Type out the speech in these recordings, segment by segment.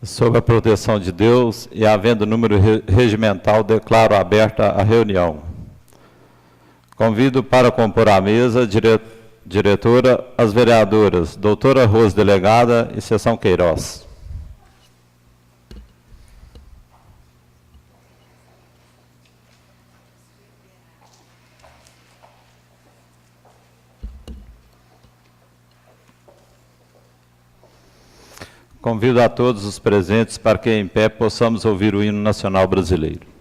Sob a proteção de Deus e havendo número regimental, declaro aberta a reunião. Convido para compor a mesa, diretora, as vereadoras, doutora Rose, delegada e Seção Queiroz. Convido a todos os presentes para que, em pé, possamos ouvir o hino nacional brasileiro.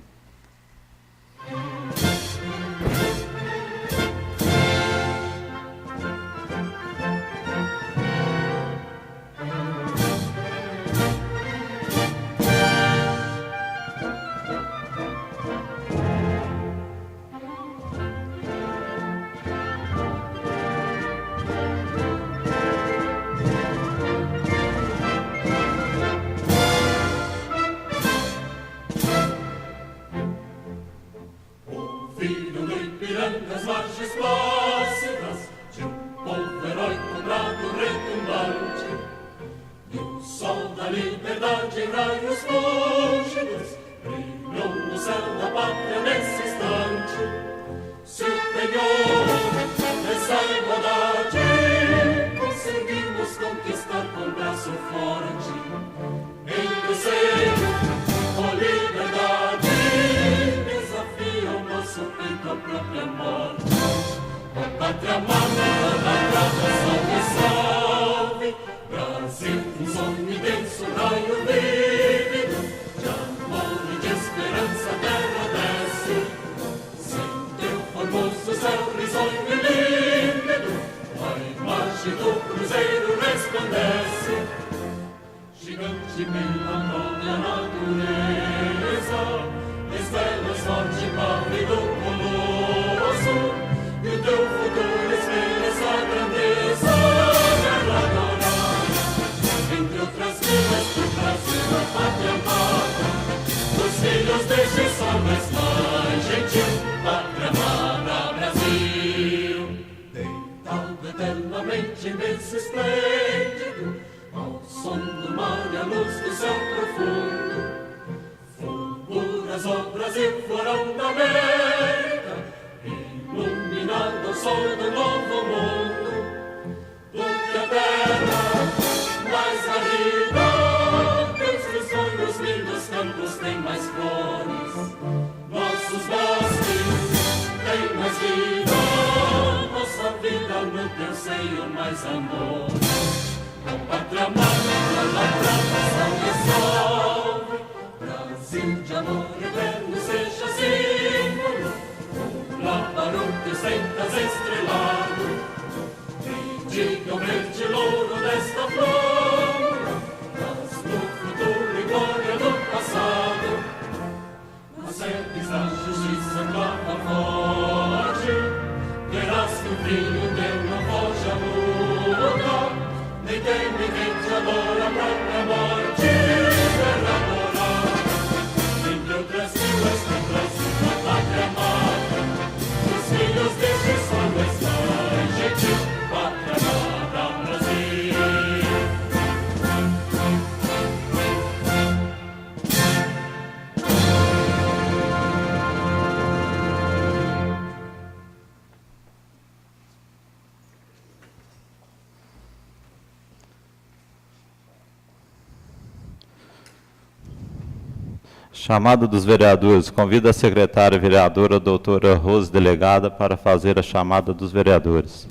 Chamada dos vereadores. Convido a secretária vereadora, doutora Rose, delegada, para fazer a chamada dos vereadores.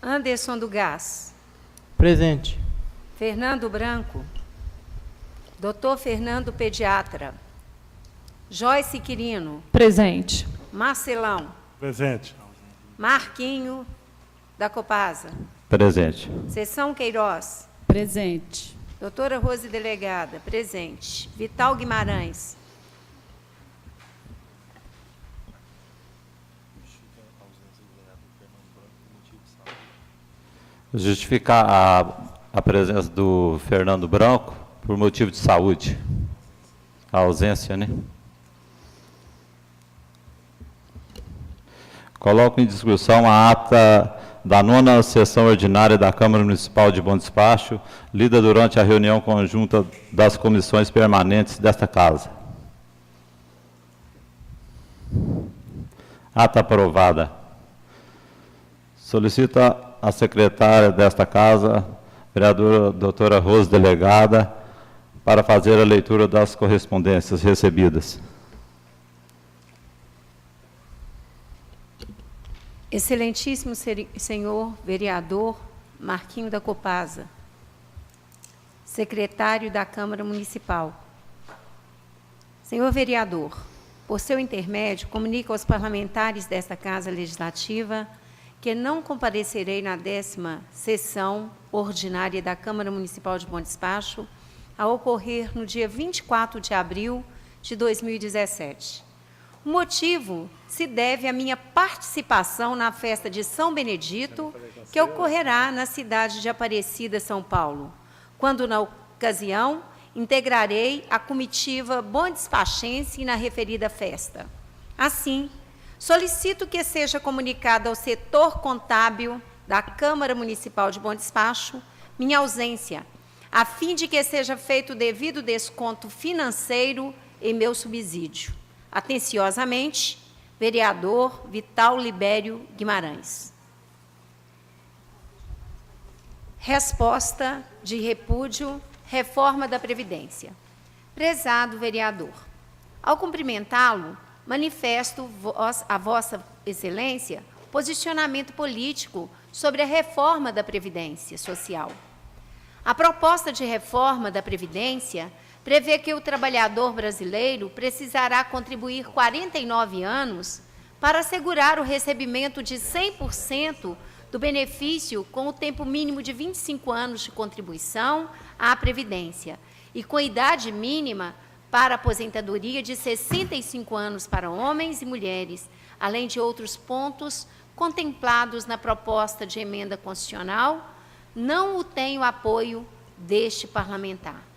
Anderson do Gás. Presente. Fernando Branco. Doutor Fernando, pediatra. Joyce Quirino. Presente. Marcelão. Presente. Marquinho, da Copasa. Presente. Seção Queiroz. Presente. Doutora Rose, delegada, presente. Vital Guimarães. Justificar a presença do Fernando Branco por motivo de saúde. A ausência, né? Coloco em discussão a ata da 9ª sessão ordinária da Câmara Municipal de Bom Despacho, lida durante a reunião conjunta das comissões permanentes desta Casa. Ata aprovada. Solicita a secretária desta Casa, vereadora doutora Rose Delegada, para fazer a leitura das correspondências recebidas. Excelentíssimo senhor vereador Marquinho da Copasa, secretário da Câmara Municipal. Senhor vereador, por seu intermédio, comunico aos parlamentares desta Casa Legislativa que não comparecerei na 10ª sessão ordinária da Câmara Municipal de Bom Despacho, a ocorrer no dia 24 de abril de 2017. O motivo se deve à minha participação na festa de São Benedito, que ocorrerá na cidade de Aparecida, São Paulo, quando, na ocasião, integrarei a comitiva Bom Despachense na referida festa. Assim, solicito que seja comunicada ao setor contábil da Câmara Municipal de Bom Despacho minha ausência, a fim de que seja feito o devido desconto financeiro em meu subsídio. Atenciosamente, vereador Vital Libério Guimarães. Resposta de repúdio, reforma da Previdência. Prezado vereador, ao cumprimentá-lo, manifesto a Vossa Excelência posicionamento político sobre a reforma da Previdência Social. A proposta de reforma da Previdência prevê que o trabalhador brasileiro precisará contribuir 49 anos para assegurar o recebimento de 100% do benefício com o tempo mínimo de 25 anos de contribuição à Previdência e com idade mínima para aposentadoria de 65 anos para homens e mulheres, além de outros pontos contemplados na proposta de emenda constitucional, não o tenho apoio deste parlamentar.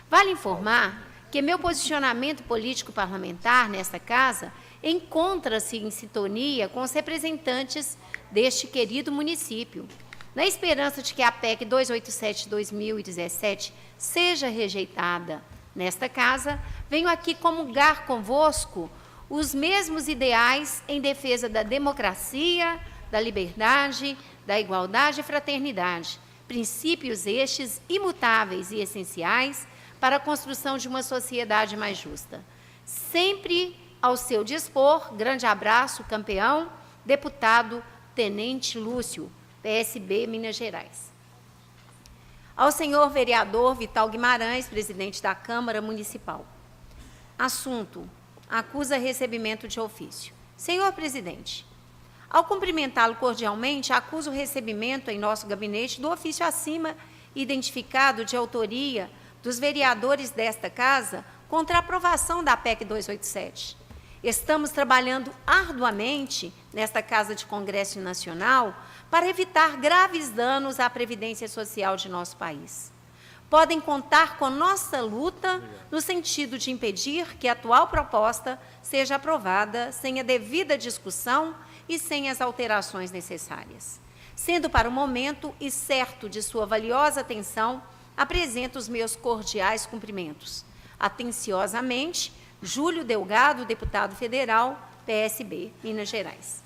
Vale informar que meu posicionamento político parlamentar nesta Casa encontra-se em sintonia com os representantes deste querido município. Na esperança de que a PEC 287/2017 seja rejeitada nesta Casa, venho aqui comungar convosco os mesmos ideais em defesa da democracia, da liberdade, da igualdade e fraternidade, princípios estes imutáveis e essenciais para a construção de uma sociedade mais justa. Sempre ao seu dispor, grande abraço, campeão, deputado Tenente Lúcio, PSB, Minas Gerais. Ao senhor vereador Vital Guimarães, presidente da Câmara Municipal. Assunto: acusa recebimento de ofício. Senhor presidente, ao cumprimentá-lo cordialmente, acuso o recebimento em nosso gabinete do ofício acima identificado de autoria dos vereadores desta Casa contra a aprovação da PEC 287. Estamos trabalhando arduamente nesta Casa de Congresso Nacional para evitar graves danos à Previdência Social de nosso país. Podem contar com nossa luta no sentido de impedir que a atual proposta seja aprovada sem a devida discussão e sem as alterações necessárias. Sendo para o momento e certo de sua valiosa atenção, apresento os meus cordiais cumprimentos. Atenciosamente, Júlio Delgado, deputado federal, PSB, Minas Gerais.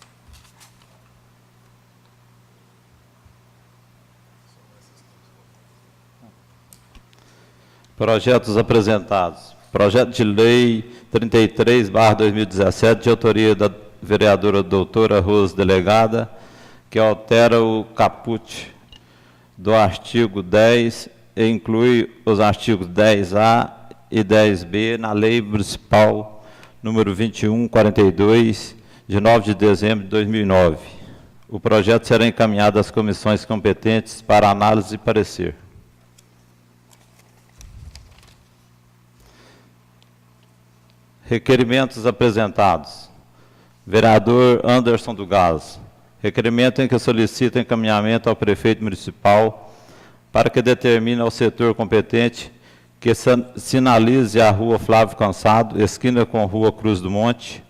Projetos apresentados. Projeto de Lei 33/2017, de autoria da vereadora doutora Rose Delegada, que altera o caput do artigo 10 e inclui os artigos 10A e 10B na Lei Municipal número 2142, de 9 de dezembro de 2009. O projeto será encaminhado às comissões competentes para análise e parecer. Requerimentos apresentados. Vereador Anderson do Gás. Requerimento em que solicita encaminhamento ao prefeito municipal para que determine ao setor competente que sinalize a rua Flávio Cansado, esquina com rua Cruz do Monte,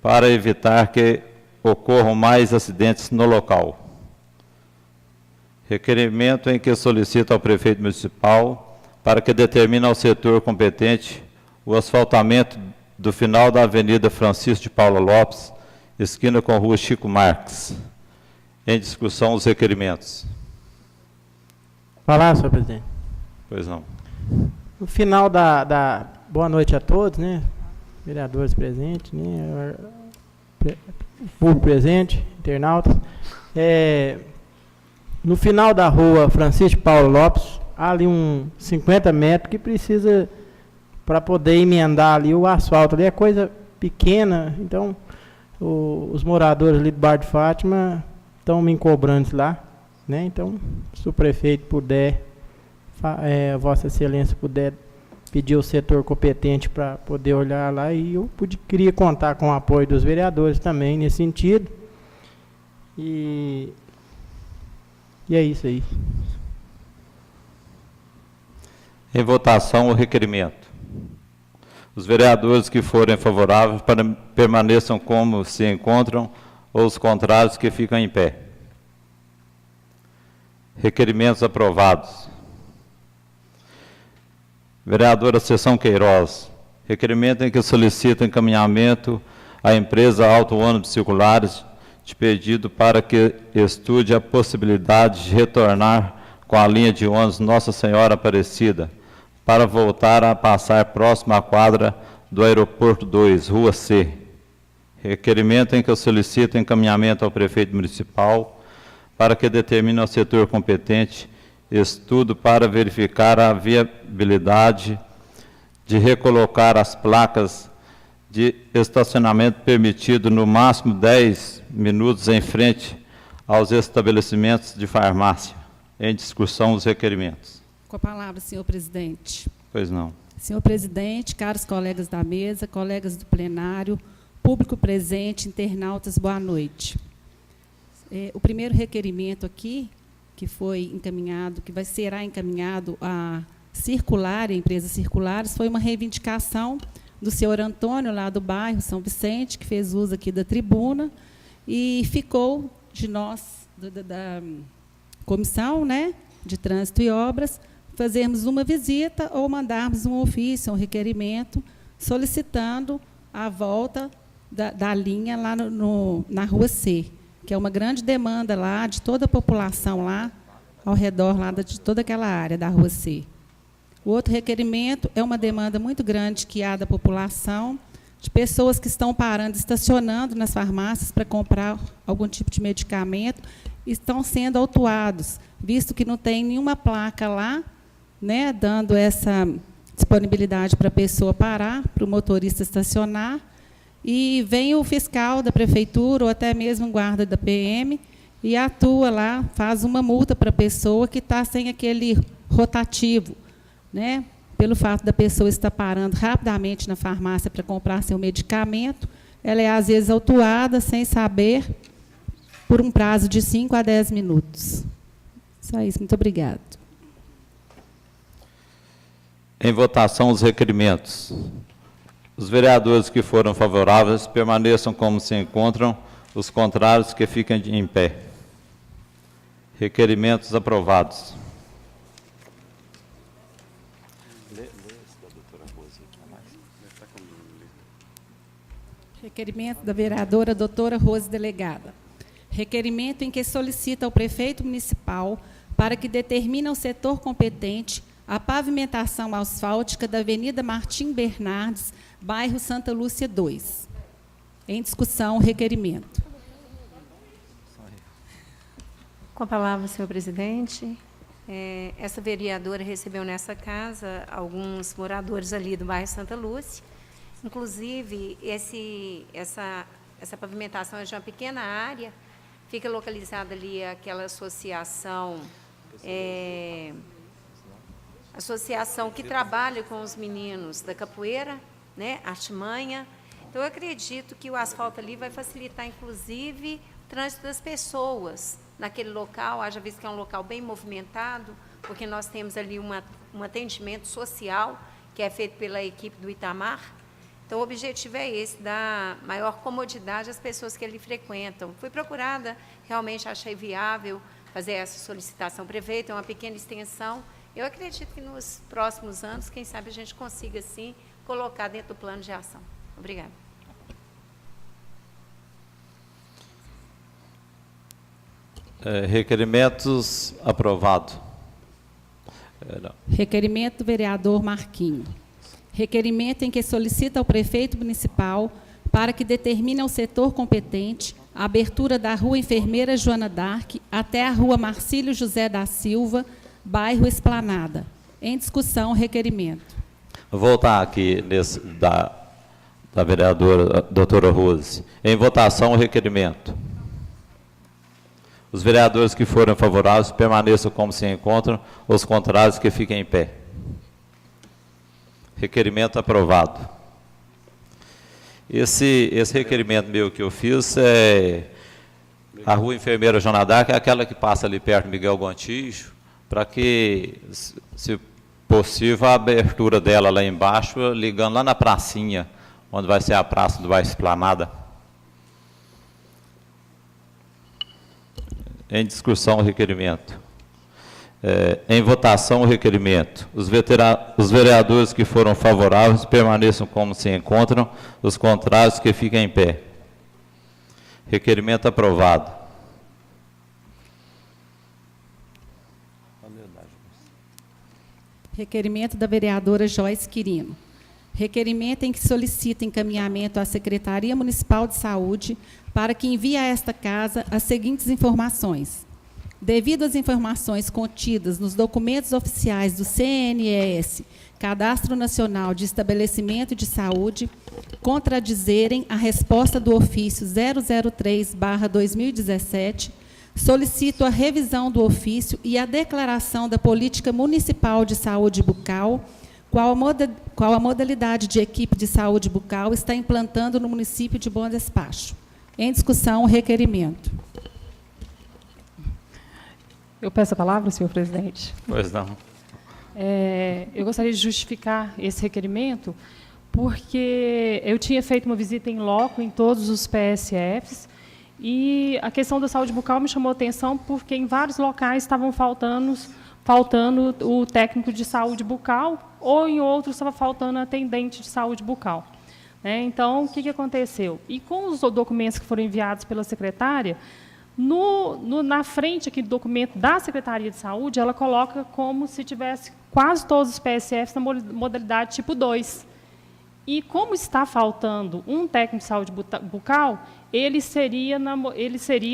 para evitar que ocorram mais acidentes no local. Requerimento em que solicita ao prefeito municipal para que determine ao setor competente o asfaltamento do final da Avenida Francisco de Paula Lopes, esquina com a Rua Chico Marques. Em discussão, os requerimentos. Falar, senhor presidente. Pois não. No final da boa noite a todos, né? Vereadores presentes, né? Público presente, internautas. No final da rua Francisco de Paulo Lopes, há ali uns 50 metros que precisa, para poder emendar ali o asfalto. Ali é coisa pequena, então os moradores ali do Bar de Fátima estão me cobrando isso lá, né? Então, se o prefeito puder, Vossa Excelência puder pedir ao setor competente para poder olhar lá, e eu queria contar com o apoio dos vereadores também nesse sentido. E é isso aí. Em votação, o requerimento. Os vereadores que forem favoráveis permaneçam como se encontram, ou os contrários que ficam em pé. Requerimentos aprovados. Vereadora Seção Queiroz, requerimento em que solicita encaminhamento à empresa Auto Ônibus Circulares de pedido para que estude a possibilidade de retornar com a linha de ônibus Nossa Senhora Aparecida, para voltar a passar próximo à quadra do Aeroporto 2, Rua C. Requerimento em que eu solicito encaminhamento ao prefeito municipal para que determine ao setor competente estudo para verificar a viabilidade de recolocar as placas de estacionamento permitido no máximo 10 minutos em frente aos estabelecimentos de farmácia. Em discussão, os requerimentos. Com a palavra, senhor presidente. Pois não. Senhor presidente, caros colegas da mesa, colegas do plenário, público presente, internautas, boa noite. O primeiro requerimento aqui, que foi encaminhado, será encaminhado à Circular, a empresa Circulares, foi uma reivindicação do senhor Antônio, lá do bairro São Vicente, que fez uso aqui da tribuna, e ficou de nós, da comissão, né, de Trânsito e Obras, fazermos uma visita ou mandarmos um ofício, um requerimento, solicitando a volta da linha lá na Rua C, que é uma grande demanda lá de toda a população lá, ao redor lá de toda aquela área da Rua C. O outro requerimento é uma demanda muito grande que há da população, de pessoas que estão parando, estacionando nas farmácias para comprar algum tipo de medicamento, e estão sendo autuados, visto que não tem nenhuma placa lá, né, dando essa disponibilidade para a pessoa parar, para o motorista estacionar, e vem o fiscal da prefeitura, ou até mesmo o guarda da PM, e atua lá, faz uma multa para a pessoa que está sem aquele rotativo, né, pelo fato da pessoa estar parando rapidamente na farmácia para comprar seu medicamento, ela é, às vezes, autuada sem saber, por um prazo de 5 a 10 minutos. Só isso, muito obrigada. Em votação, os requerimentos. Os vereadores que foram favoráveis permaneçam como se encontram, os contrários que fiquem em pé. Requerimentos aprovados. Requerimento da vereadora doutora Rose Delegada. Requerimento em que solicita ao prefeito municipal para que determine ao setor competente a pavimentação asfáltica da Avenida Martim Bernardes, bairro Santa Lúcia 2. Em discussão, o requerimento. Com a palavra, senhor presidente. Essa vereadora recebeu nessa casa alguns moradores ali do bairro Santa Lúcia. Inclusive, essa pavimentação é de uma pequena área, fica localizada ali aquela associação que trabalha com os meninos da capoeira, né, artimanha. Então, eu acredito que o asfalto ali vai facilitar, inclusive, o trânsito das pessoas naquele local, haja visto que é um local bem movimentado, porque nós temos ali um atendimento social que é feito pela equipe do Itamar. Então, o objetivo é esse, dar maior comodidade às pessoas que ali frequentam. Fui procurada, realmente achei viável fazer essa solicitação. Prefeito, é uma pequena extensão. Eu acredito que nos próximos anos, quem sabe, a gente consiga, sim, colocar dentro do plano de ação. Obrigada. Requerimentos aprovado. Requerimento do vereador Marquinho. Requerimento em que solicita ao prefeito municipal para que determine ao setor competente a abertura da Rua Enfermeira Joana d'Arc até a Rua Marcílio José da Silva, bairro Esplanada. Em discussão, o requerimento. Vou voltar aqui da vereadora doutora Rose. Em votação, o requerimento. Os vereadores que forem favoráveis permaneçam como se encontram, os contrários que fiquem em pé. Requerimento aprovado. Esse requerimento meu que eu fiz é a Rua Enfermeira Joana d'Arc, é aquela que passa ali perto do Miguel Gontijo, para que, se possível, a abertura dela lá embaixo, ligando lá na pracinha, onde vai ser a praça do bairro Esplanada. Em discussão o requerimento. Em votação o requerimento. Os vereadores que foram favoráveis permaneçam como se encontram, os contrários que fiquem em pé. Requerimento aprovado. Requerimento da vereadora Joyce Quirino. Requerimento em que solicita encaminhamento à Secretaria Municipal de Saúde para que envie a esta casa as seguintes informações. Devido às informações contidas nos documentos oficiais do CNES, Cadastro Nacional de Estabelecimento de Saúde, contradizerem a resposta do ofício 003/2017, solicito a revisão do ofício e a declaração da Política Municipal de Saúde Bucal, qual a modalidade de equipe de saúde bucal está implantando no município de Bom Despacho. Em discussão, o requerimento. Eu peço a palavra, senhor presidente. Pois não. Eu gostaria de justificar esse requerimento, porque eu tinha feito uma visita em loco em todos os PSFs, e a questão da saúde bucal me chamou a atenção, porque em vários locais estavam faltando o técnico de saúde bucal, ou em outros estava faltando a atendente de saúde bucal. Então, o que aconteceu? E com os documentos que foram enviados pela secretária, na frente aqui do documento da Secretaria de Saúde, ela coloca como se tivesse quase todos os PSFs na modalidade tipo 2. E como está faltando um técnico de saúde bucal, ele seria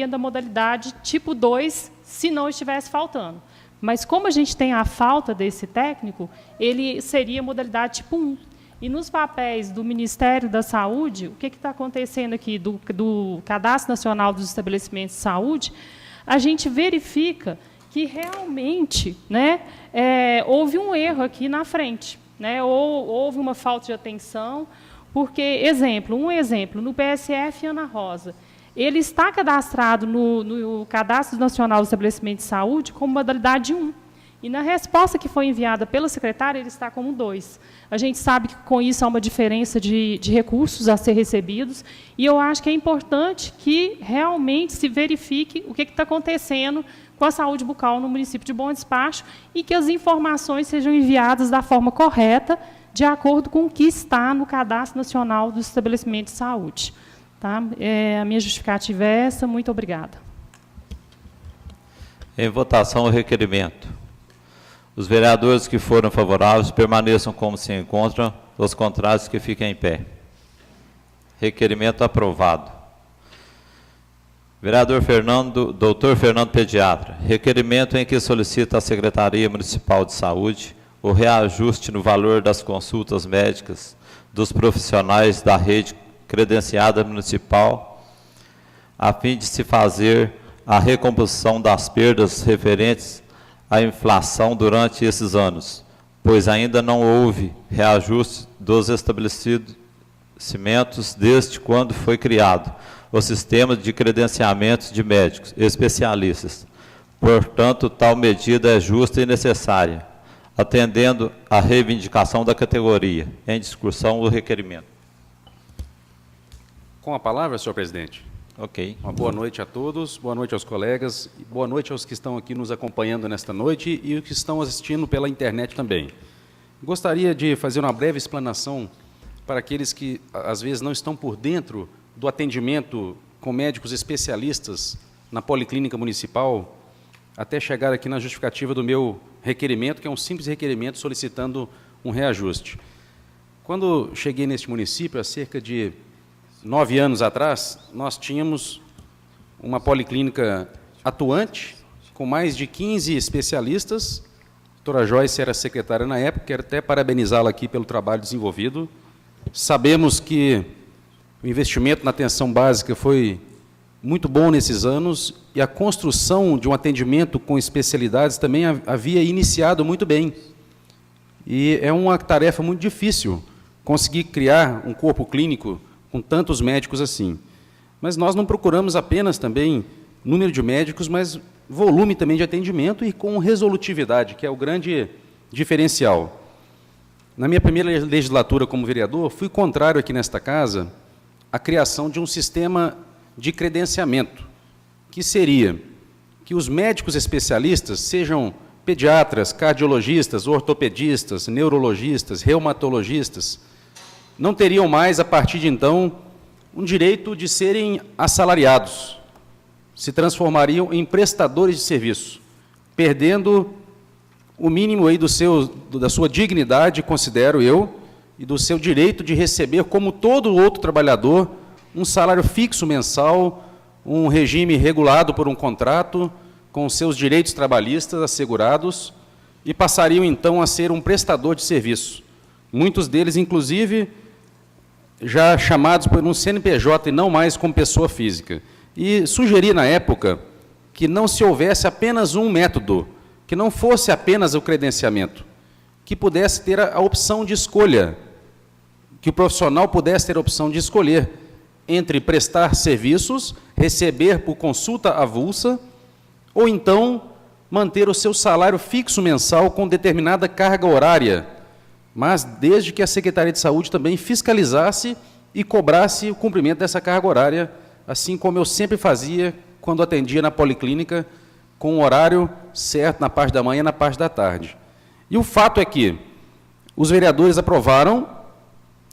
da modalidade tipo 2, se não estivesse faltando. Mas como a gente tem a falta desse técnico, ele seria modalidade tipo 1. E nos papéis do Ministério da Saúde, o que está acontecendo aqui do Cadastro Nacional dos Estabelecimentos de Saúde, a gente verifica que realmente houve um erro aqui na frente, ou houve uma falta de atenção, porque, um exemplo, no PSF Ana Rosa, ele está cadastrado no Cadastro Nacional dos Estabelecimentos de Saúde como modalidade 1. E na resposta que foi enviada pela secretária, ele está como 2. A gente sabe que, com isso, há uma diferença de recursos a ser recebidos, e eu acho que é importante que realmente se verifique o que está acontecendo com a saúde bucal no município de Bom Despacho e que as informações sejam enviadas da forma correta, de acordo com o que está no Cadastro Nacional dos Estabelecimentos de Saúde. Tá? A minha justificativa é essa. Muito obrigada. Em votação, o requerimento. Os vereadores que foram favoráveis permaneçam como se encontram, os contrários que fiquem em pé. Requerimento aprovado. Vereador doutor Fernando Pediatra, requerimento em que solicita à Secretaria Municipal de Saúde o reajuste no valor das consultas médicas dos profissionais da rede credenciada municipal, a fim de se fazer a recomposição das perdas referentes à inflação durante esses anos, pois ainda não houve reajuste dos estabelecimentos desde quando foi criado o sistema de credenciamento de médicos especialistas. Portanto, tal medida é justa e necessária, atendendo à reivindicação da categoria. Em discussão, o requerimento. Com a palavra, senhor presidente. Ok. Uma boa noite a todos, boa noite aos colegas, boa noite aos que estão aqui nos acompanhando nesta noite e os que estão assistindo pela internet também. Gostaria de fazer uma breve explanação para aqueles que, às vezes, não estão por dentro do atendimento com médicos especialistas na Policlínica Municipal, até chegar aqui na justificativa do meu requerimento, que é um simples requerimento solicitando um reajuste. Quando cheguei neste município, há cerca de 9 anos atrás, nós tínhamos uma policlínica atuante, com mais de 15 especialistas. A doutora Joyce era secretária na época, quero até parabenizá-la aqui pelo trabalho desenvolvido. Sabemos que o investimento na atenção básica foi muito bom nesses anos e a construção de um atendimento com especialidades também havia iniciado muito bem. E é uma tarefa muito difícil conseguir criar um corpo clínico com tantos médicos assim. Mas nós não procuramos apenas também número de médicos, mas volume também de atendimento e com resolutividade, que é o grande diferencial. Na minha primeira legislatura como vereador, fui contrário aqui nesta casa à criação de um sistema de credenciamento, que seria que os médicos especialistas, sejam pediatras, cardiologistas, ortopedistas, neurologistas, reumatologistas, não teriam mais, a partir de então, um direito de serem assalariados. Se transformariam em prestadores de serviço, perdendo o mínimo aí da sua dignidade, considero eu, e do seu direito de receber, como todo outro trabalhador, um salário fixo mensal, um regime regulado por um contrato, com seus direitos trabalhistas assegurados, e passariam, então, a ser um prestador de serviço. Muitos deles, inclusive, já chamados por um CNPJ e não mais como pessoa física. E sugeri, na época, que não se houvesse apenas um método, que não fosse apenas o credenciamento, que pudesse ter a opção de escolha, que o profissional pudesse ter a opção de escolher entre prestar serviços, receber por consulta avulsa, ou então manter o seu salário fixo mensal com determinada carga horária, mas desde que a Secretaria de Saúde também fiscalizasse e cobrasse o cumprimento dessa carga horária, assim como eu sempre fazia quando atendia na policlínica, com o horário certo na parte da manhã e na parte da tarde. E o fato é que os vereadores aprovaram,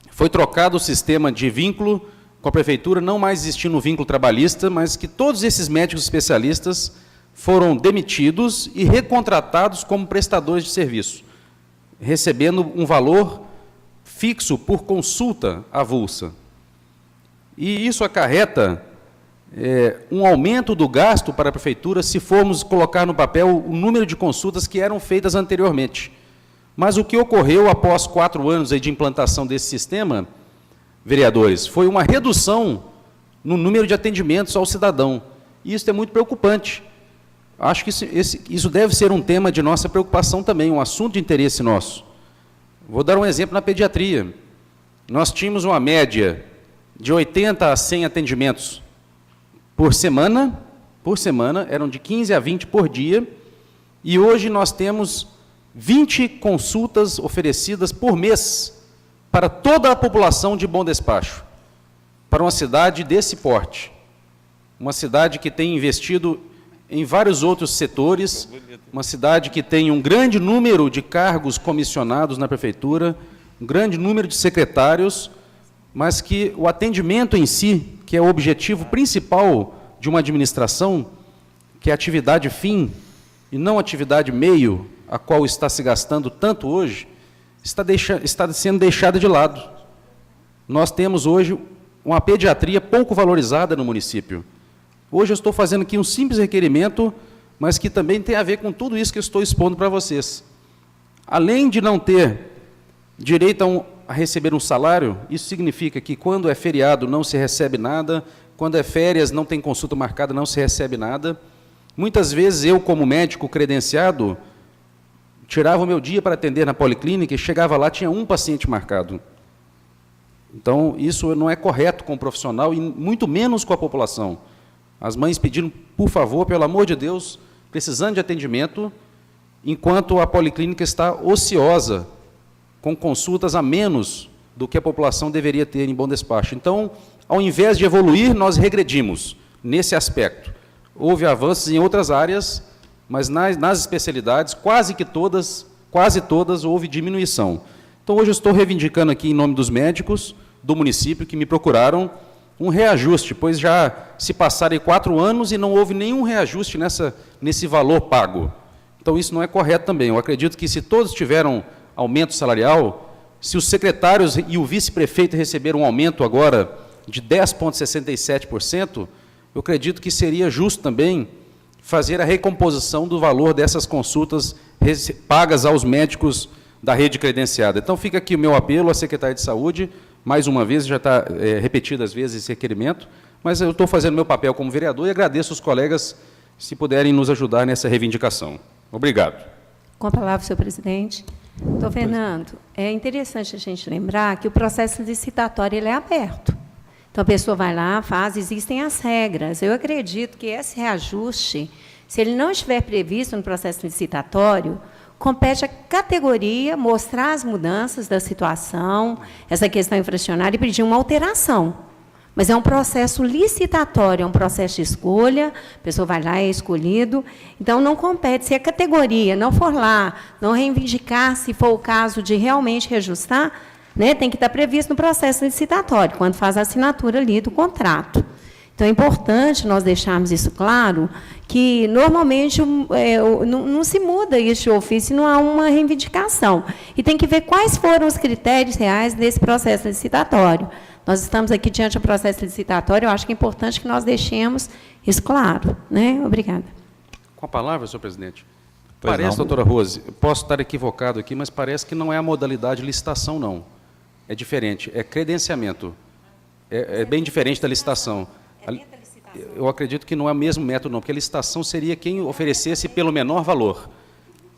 foi trocado o sistema de vínculo com a prefeitura, não mais existindo o vínculo trabalhista, mas que todos esses médicos especialistas foram demitidos e recontratados como prestadores de serviço, recebendo um valor fixo por consulta avulsa. E isso acarreta um aumento do gasto para a prefeitura se formos colocar no papel o número de consultas que eram feitas anteriormente. Mas o que ocorreu após 4 anos aí de implantação desse sistema, vereadores, foi uma redução no número de atendimentos ao cidadão. E isso é muito preocupante. Acho que isso deve ser um tema de nossa preocupação também, um assunto de interesse nosso. Vou dar um exemplo na pediatria. Nós tínhamos uma média de 80 a 100 atendimentos por semana, eram de 15 a 20 por dia, e hoje nós temos 20 consultas oferecidas por mês para toda a população de Bom Despacho, para uma cidade desse porte, uma cidade que tem investido em vários outros setores, uma cidade que tem um grande número de cargos comissionados na prefeitura, um grande número de secretários, mas que o atendimento em si, que é o objetivo principal de uma administração, que é a atividade fim e não a atividade meio, a qual está se gastando tanto hoje, está sendo deixada de lado. Nós temos hoje uma pediatria pouco valorizada no município. Hoje eu estou fazendo aqui um simples requerimento, mas que também tem a ver com tudo isso que eu estou expondo para vocês. Além de não ter direito a receber um salário, isso significa que quando é feriado não se recebe nada, quando é férias não tem consulta marcada, não se recebe nada. Muitas vezes eu, como médico credenciado, tirava o meu dia para atender na policlínica e chegava lá, tinha um paciente marcado. Então, isso não é correto com o profissional e muito menos com a população. As mães pediram, por favor, pelo amor de Deus, precisando de atendimento, enquanto a policlínica está ociosa, com consultas a menos do que a população deveria ter em Bom Despacho. Então, ao invés de evoluir, nós regredimos nesse aspecto. Houve avanços em outras áreas, mas nas especialidades, quase todas, houve diminuição. Então, hoje eu estou reivindicando aqui, em nome dos médicos do município, que me procuraram, um reajuste, pois já se passaram 4 anos e não houve nenhum reajuste nesse valor pago. Então, isso não é correto também. Eu acredito que, se todos tiveram aumento salarial, se os secretários e o vice-prefeito receberam um aumento agora de 10,67%, eu acredito que seria justo também fazer a recomposição do valor dessas consultas pagas aos médicos da rede credenciada. Então, fica aqui o meu apelo à Secretaria de Saúde, mais uma vez, já está repetidas vezes esse requerimento, mas eu estou fazendo meu papel como vereador e agradeço os colegas se puderem nos ajudar nessa reivindicação. Obrigado. Com a palavra, senhor presidente. Doutor Fernando, é interessante a gente lembrar que o processo licitatório ele é aberto. Então, a pessoa vai lá, faz, existem as regras. Eu acredito que esse reajuste, se ele não estiver previsto no processo licitatório, compete à categoria mostrar as mudanças da situação, essa questão infracionária, e pedir uma alteração. Mas é um processo licitatório, é um processo de escolha, a pessoa vai lá, é escolhido. Então, não compete. Se a categoria não for lá, não reivindicar, se for o caso de realmente reajustar, né, tem que estar previsto no processo licitatório, quando faz a assinatura ali do contrato. Então, é importante nós deixarmos isso claro, que, normalmente, não se muda isso de ofício, não há uma reivindicação. E tem que ver quais foram os critérios reais desse processo licitatório. Nós estamos aqui diante do processo licitatório, eu acho que é importante que nós deixemos isso claro. Né? Obrigada. Com a palavra, senhor presidente. Pois Parece, não. doutora Rose, posso estar equivocado aqui, mas parece que não é a modalidade licitação, não. É diferente, é credenciamento. É bem diferente da licitação. Eu acredito que não é o mesmo método, não, porque a licitação seria quem oferecesse pelo menor valor.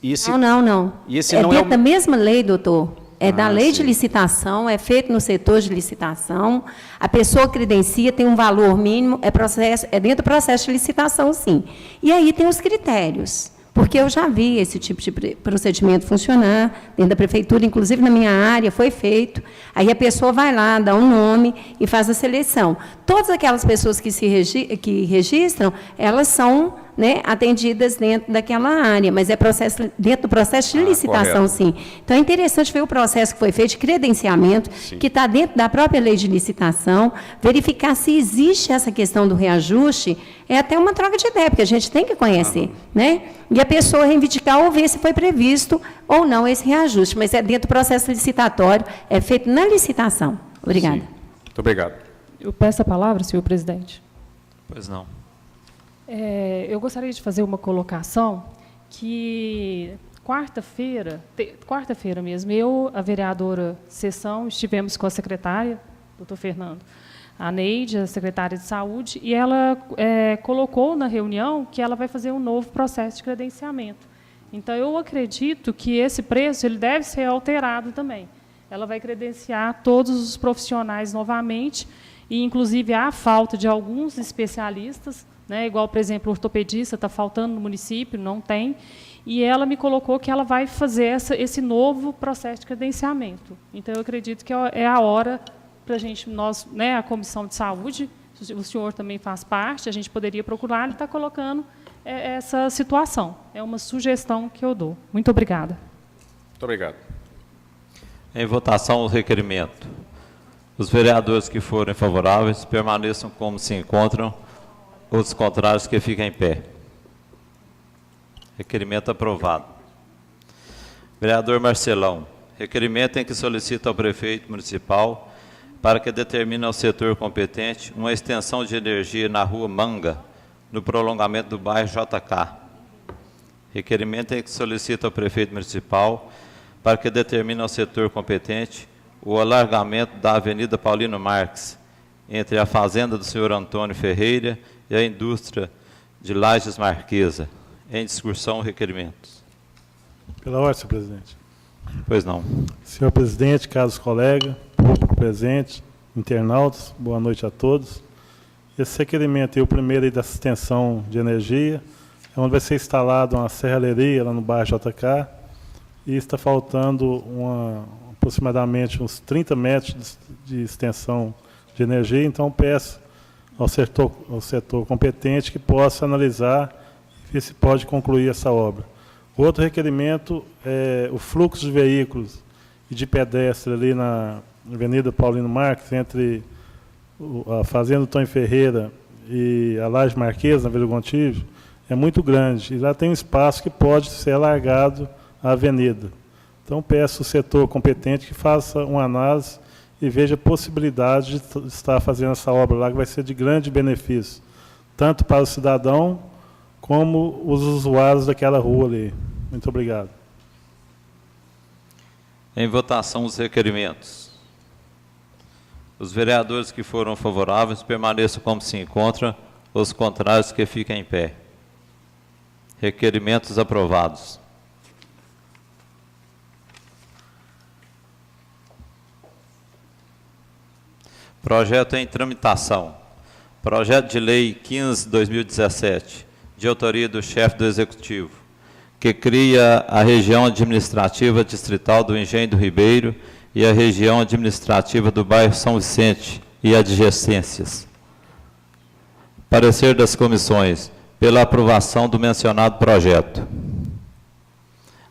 E esse, Não. E esse É não dentro é da mesma lei, doutor. É da lei de sim. licitação, é feito no setor de licitação, a pessoa credencia, tem um valor mínimo, é dentro do processo de licitação, sim. E aí tem os critérios, porque eu já vi esse tipo de procedimento funcionar dentro da prefeitura, inclusive na minha área, foi feito. Aí a pessoa vai lá, dá um nome e faz a seleção. Todas aquelas pessoas que que registram, elas são, né, atendidas dentro daquela área, mas é dentro do processo de licitação, correto. sim. Então, é interessante ver o processo que foi feito de credenciamento, Sim. que está dentro da própria lei de licitação, verificar se existe essa questão do reajuste, é até uma troca de ideia, porque a gente tem que conhecer, né? E a pessoa reivindicar ou ver se foi previsto ou não esse reajuste, mas é dentro do processo licitatório, é feito na licitação. Obrigada. Sim. Muito obrigado. Eu peço a palavra, senhor presidente. Pois não. Eu gostaria de fazer uma colocação que quarta-feira mesmo, eu, a vereadora Sessão, estivemos com a secretária, doutor Fernando, a Neide, a secretária de Saúde, e ela colocou na reunião que ela vai fazer um novo processo de credenciamento. Então, eu acredito que esse preço ele deve ser alterado também. Ela vai credenciar todos os profissionais novamente, e, inclusive, há falta de alguns especialistas, né, igual, por exemplo, o ortopedista está faltando no município, não tem, e ela me colocou que ela vai fazer esse novo processo de credenciamento. Então, eu acredito que é a hora para nós, né, a Comissão de Saúde, o senhor também faz parte, a gente poderia procurar, ele está colocando essa situação. É uma sugestão que eu dou. Muito obrigada. Muito obrigado. Em votação, o requerimento. Os vereadores que forem favoráveis permaneçam como se encontram, os contrários que fiquem em pé. Requerimento aprovado. Vereador Marcelão, requerimento em que solicita ao prefeito municipal para que determine ao setor competente uma extensão de energia na rua Manga, no prolongamento do bairro JK. Requerimento em que solicita ao prefeito municipal para que determine ao setor competente o alargamento da Avenida Paulino Marques, entre a fazenda do senhor Antônio Ferreira e a indústria de Lajes Marquesa. Em discussão, requerimentos. Pela ordem, senhor presidente. Pois não. Senhor presidente, caros colegas, público presente, internautas, boa noite a todos. Esse requerimento é o primeiro aí da extensão de energia, é onde vai ser instalada uma serralheria lá no bairro JK, e está faltando aproximadamente uns 30 metros de extensão de energia, então peço ao setor competente que possa analisar e ver se pode concluir essa obra. Outro requerimento é o fluxo de veículos e de pedestres ali na Avenida Paulino Marques, entre a Fazenda Tony Ferreira e a Laje Marquesa, na Vila Gontijo, é muito grande. E lá tem um espaço que pode ser alargado à avenida. Então, peço ao setor competente que faça uma análise e veja a possibilidade de estar fazendo essa obra lá, que vai ser de grande benefício, tanto para o cidadão como os usuários daquela rua ali. Muito obrigado. Em votação, os requerimentos. Os vereadores que foram favoráveis permaneçam como se encontram, os contrários que fiquem em pé. Requerimentos aprovados. Projeto em tramitação. Projeto de Lei 15/2017, de autoria do chefe do Executivo, que cria a região administrativa distrital do Engenho do Ribeiro e a região administrativa do bairro São Vicente e adjacências. Parecer das comissões pela aprovação do mencionado projeto.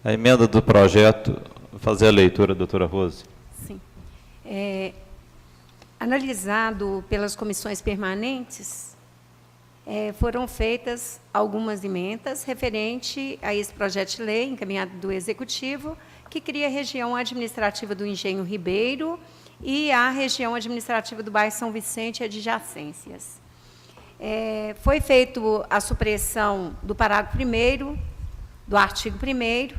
A emenda do projeto, vou fazer a leitura, doutora Rose. Sim. Analisado pelas comissões permanentes, foram feitas algumas emendas referente a esse projeto de lei encaminhado do Executivo, que cria a região administrativa do Engenho Ribeiro e a região administrativa do bairro São Vicente e adjacências. Foi feita a supressão do parágrafo 1º do artigo 1º,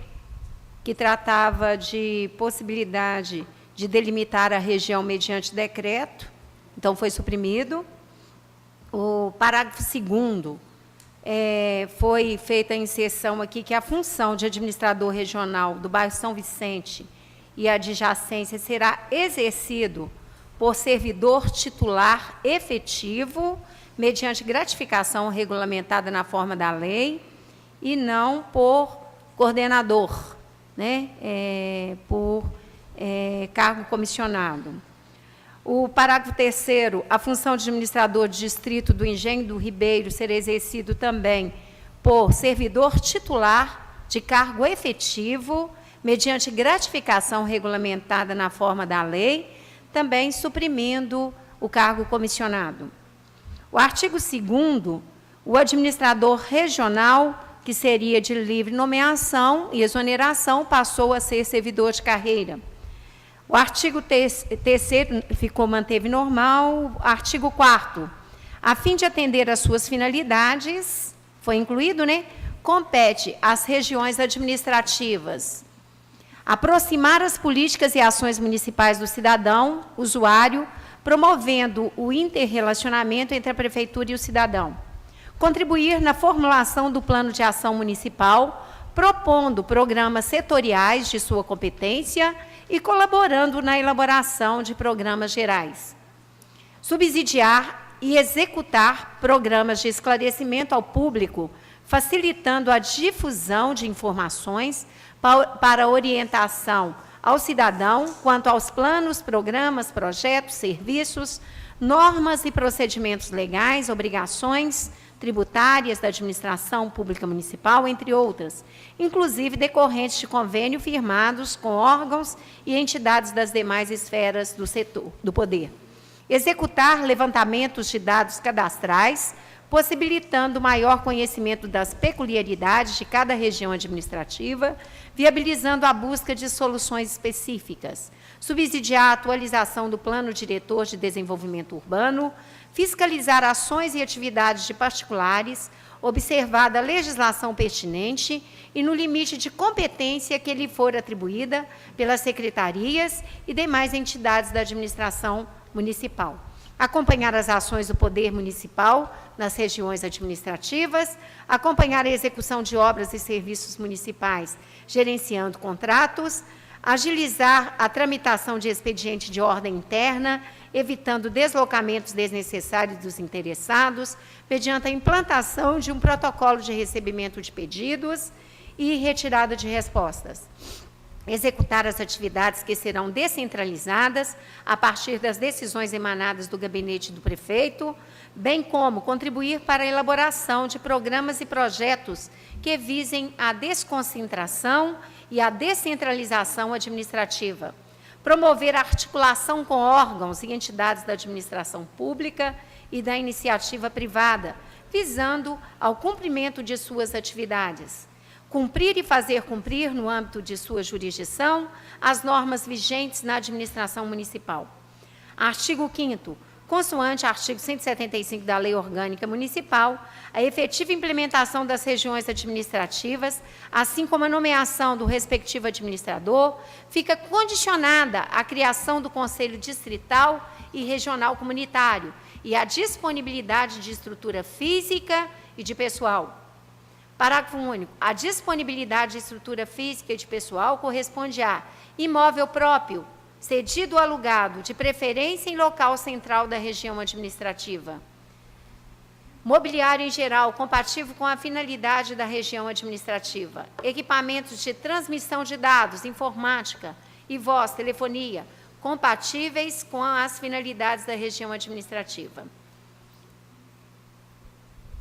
que tratava de possibilidade de delimitar a região mediante decreto, então foi suprimido. O parágrafo 2º, foi feita a inserção aqui que a função de administrador regional do bairro São Vicente e adjacência será exercido por servidor titular efetivo, mediante gratificação regulamentada na forma da lei, e não por coordenador, né, por cargo comissionado. O parágrafo 3º, a função de administrador de distrito do Engenho do Ribeiro será exercido também por servidor titular de cargo efetivo, mediante gratificação regulamentada na forma da lei, também suprimindo o cargo comissionado. O artigo 2º, o administrador regional, que seria de livre nomeação e exoneração, passou a ser servidor de carreira. O artigo 3º manteve normal. Artigo 4º, a fim de atender às suas finalidades, foi incluído, né? Compete às regiões administrativas aproximar as políticas e ações municipais do cidadão, usuário, promovendo o interrelacionamento entre a prefeitura e o cidadão. Contribuir na formulação do plano de ação municipal, propondo programas setoriais de sua competência e colaborando na elaboração de programas gerais. Subsidiar e executar programas de esclarecimento ao público, facilitando a difusão de informações para orientação ao cidadão quanto aos planos, programas, projetos, serviços, normas e procedimentos legais, obrigações tributárias da administração pública municipal, entre outras, inclusive decorrentes de convênio firmados com órgãos e entidades das demais esferas do setor, do poder. Executar levantamentos de dados cadastrais, possibilitando maior conhecimento das peculiaridades de cada região administrativa, viabilizando a busca de soluções específicas. Subsidiar a atualização do Plano Diretor de Desenvolvimento Urbano, fiscalizar ações e atividades de particulares, observada a legislação pertinente e no limite de competência que lhe for atribuída pelas secretarias e demais entidades da administração municipal. Acompanhar as ações do Poder Municipal nas regiões administrativas, acompanhar a execução de obras e serviços municipais, gerenciando contratos, agilizar a tramitação de expediente de ordem interna, evitando deslocamentos desnecessários dos interessados, mediante a implantação de um protocolo de recebimento de pedidos e retirada de respostas. executar as atividades que serão descentralizadas a partir das decisões emanadas do gabinete do prefeito, bem como contribuir para a elaboração de programas e projetos que visem a desconcentração e a descentralização administrativa, promover a articulação com órgãos e entidades da administração pública e da iniciativa privada, visando ao cumprimento de suas atividades, cumprir e fazer cumprir, no âmbito de sua jurisdição, as normas vigentes na administração municipal. Artigo 5º. Consoante artigo 175 da Lei Orgânica Municipal, a efetiva implementação das regiões administrativas, assim como a nomeação do respectivo administrador, fica condicionada à criação do Conselho Distrital e Regional Comunitário e à disponibilidade de estrutura física e de pessoal. Parágrafo único. A disponibilidade de estrutura física e de pessoal corresponde a imóvel próprio, cedido ou alugado, de preferência em local central da região administrativa. Mobiliário em geral, compatível com a finalidade da região administrativa. Equipamentos de transmissão de dados, informática e voz, telefonia, compatíveis com as finalidades da região administrativa.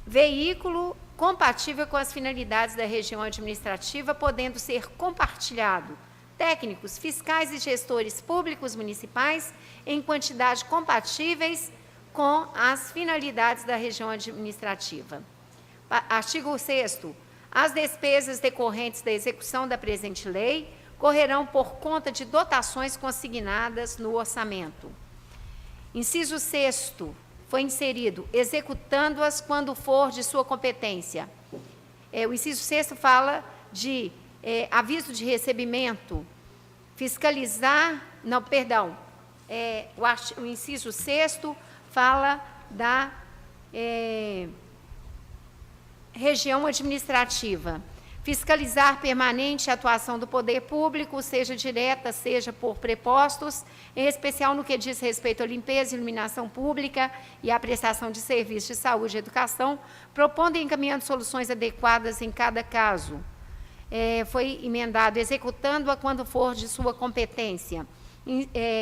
Veículo compatível com as finalidades da região administrativa, podendo ser compartilhado. Técnicos, fiscais e gestores públicos municipais em quantidade compatíveis com as finalidades da região administrativa. Artigo 6º. As despesas decorrentes da execução da presente lei correrão por conta de dotações consignadas no orçamento. Inciso 6º. Foi inserido, executando-as quando for de sua competência. O inciso 6º fala de aviso de recebimento, fiscalizar, não, perdão, o inciso 6º fala da região administrativa. Fiscalizar permanente a atuação do poder público, seja direta, seja por prepostos, em especial no que diz respeito à limpeza e iluminação pública e à prestação de serviços de saúde e educação, propondo e encaminhando soluções adequadas em cada caso. Foi emendado, executando-a quando for de sua competência.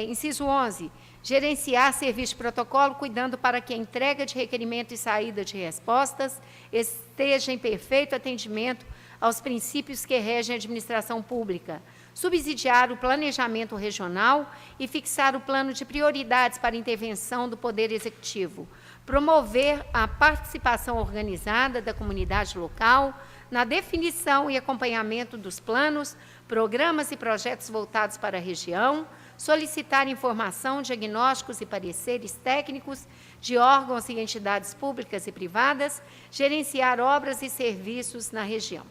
Inciso 11, gerenciar serviço de protocolo, cuidando para que a entrega de requerimento e saída de respostas esteja em perfeito atendimento aos princípios que regem a administração pública, subsidiar o planejamento regional e fixar o plano de prioridades para intervenção do Poder Executivo, promover a participação organizada da comunidade local na definição e acompanhamento dos planos, programas e projetos voltados para a região, solicitar informação, diagnósticos e pareceres técnicos de órgãos e entidades públicas e privadas, gerenciar obras e serviços na região.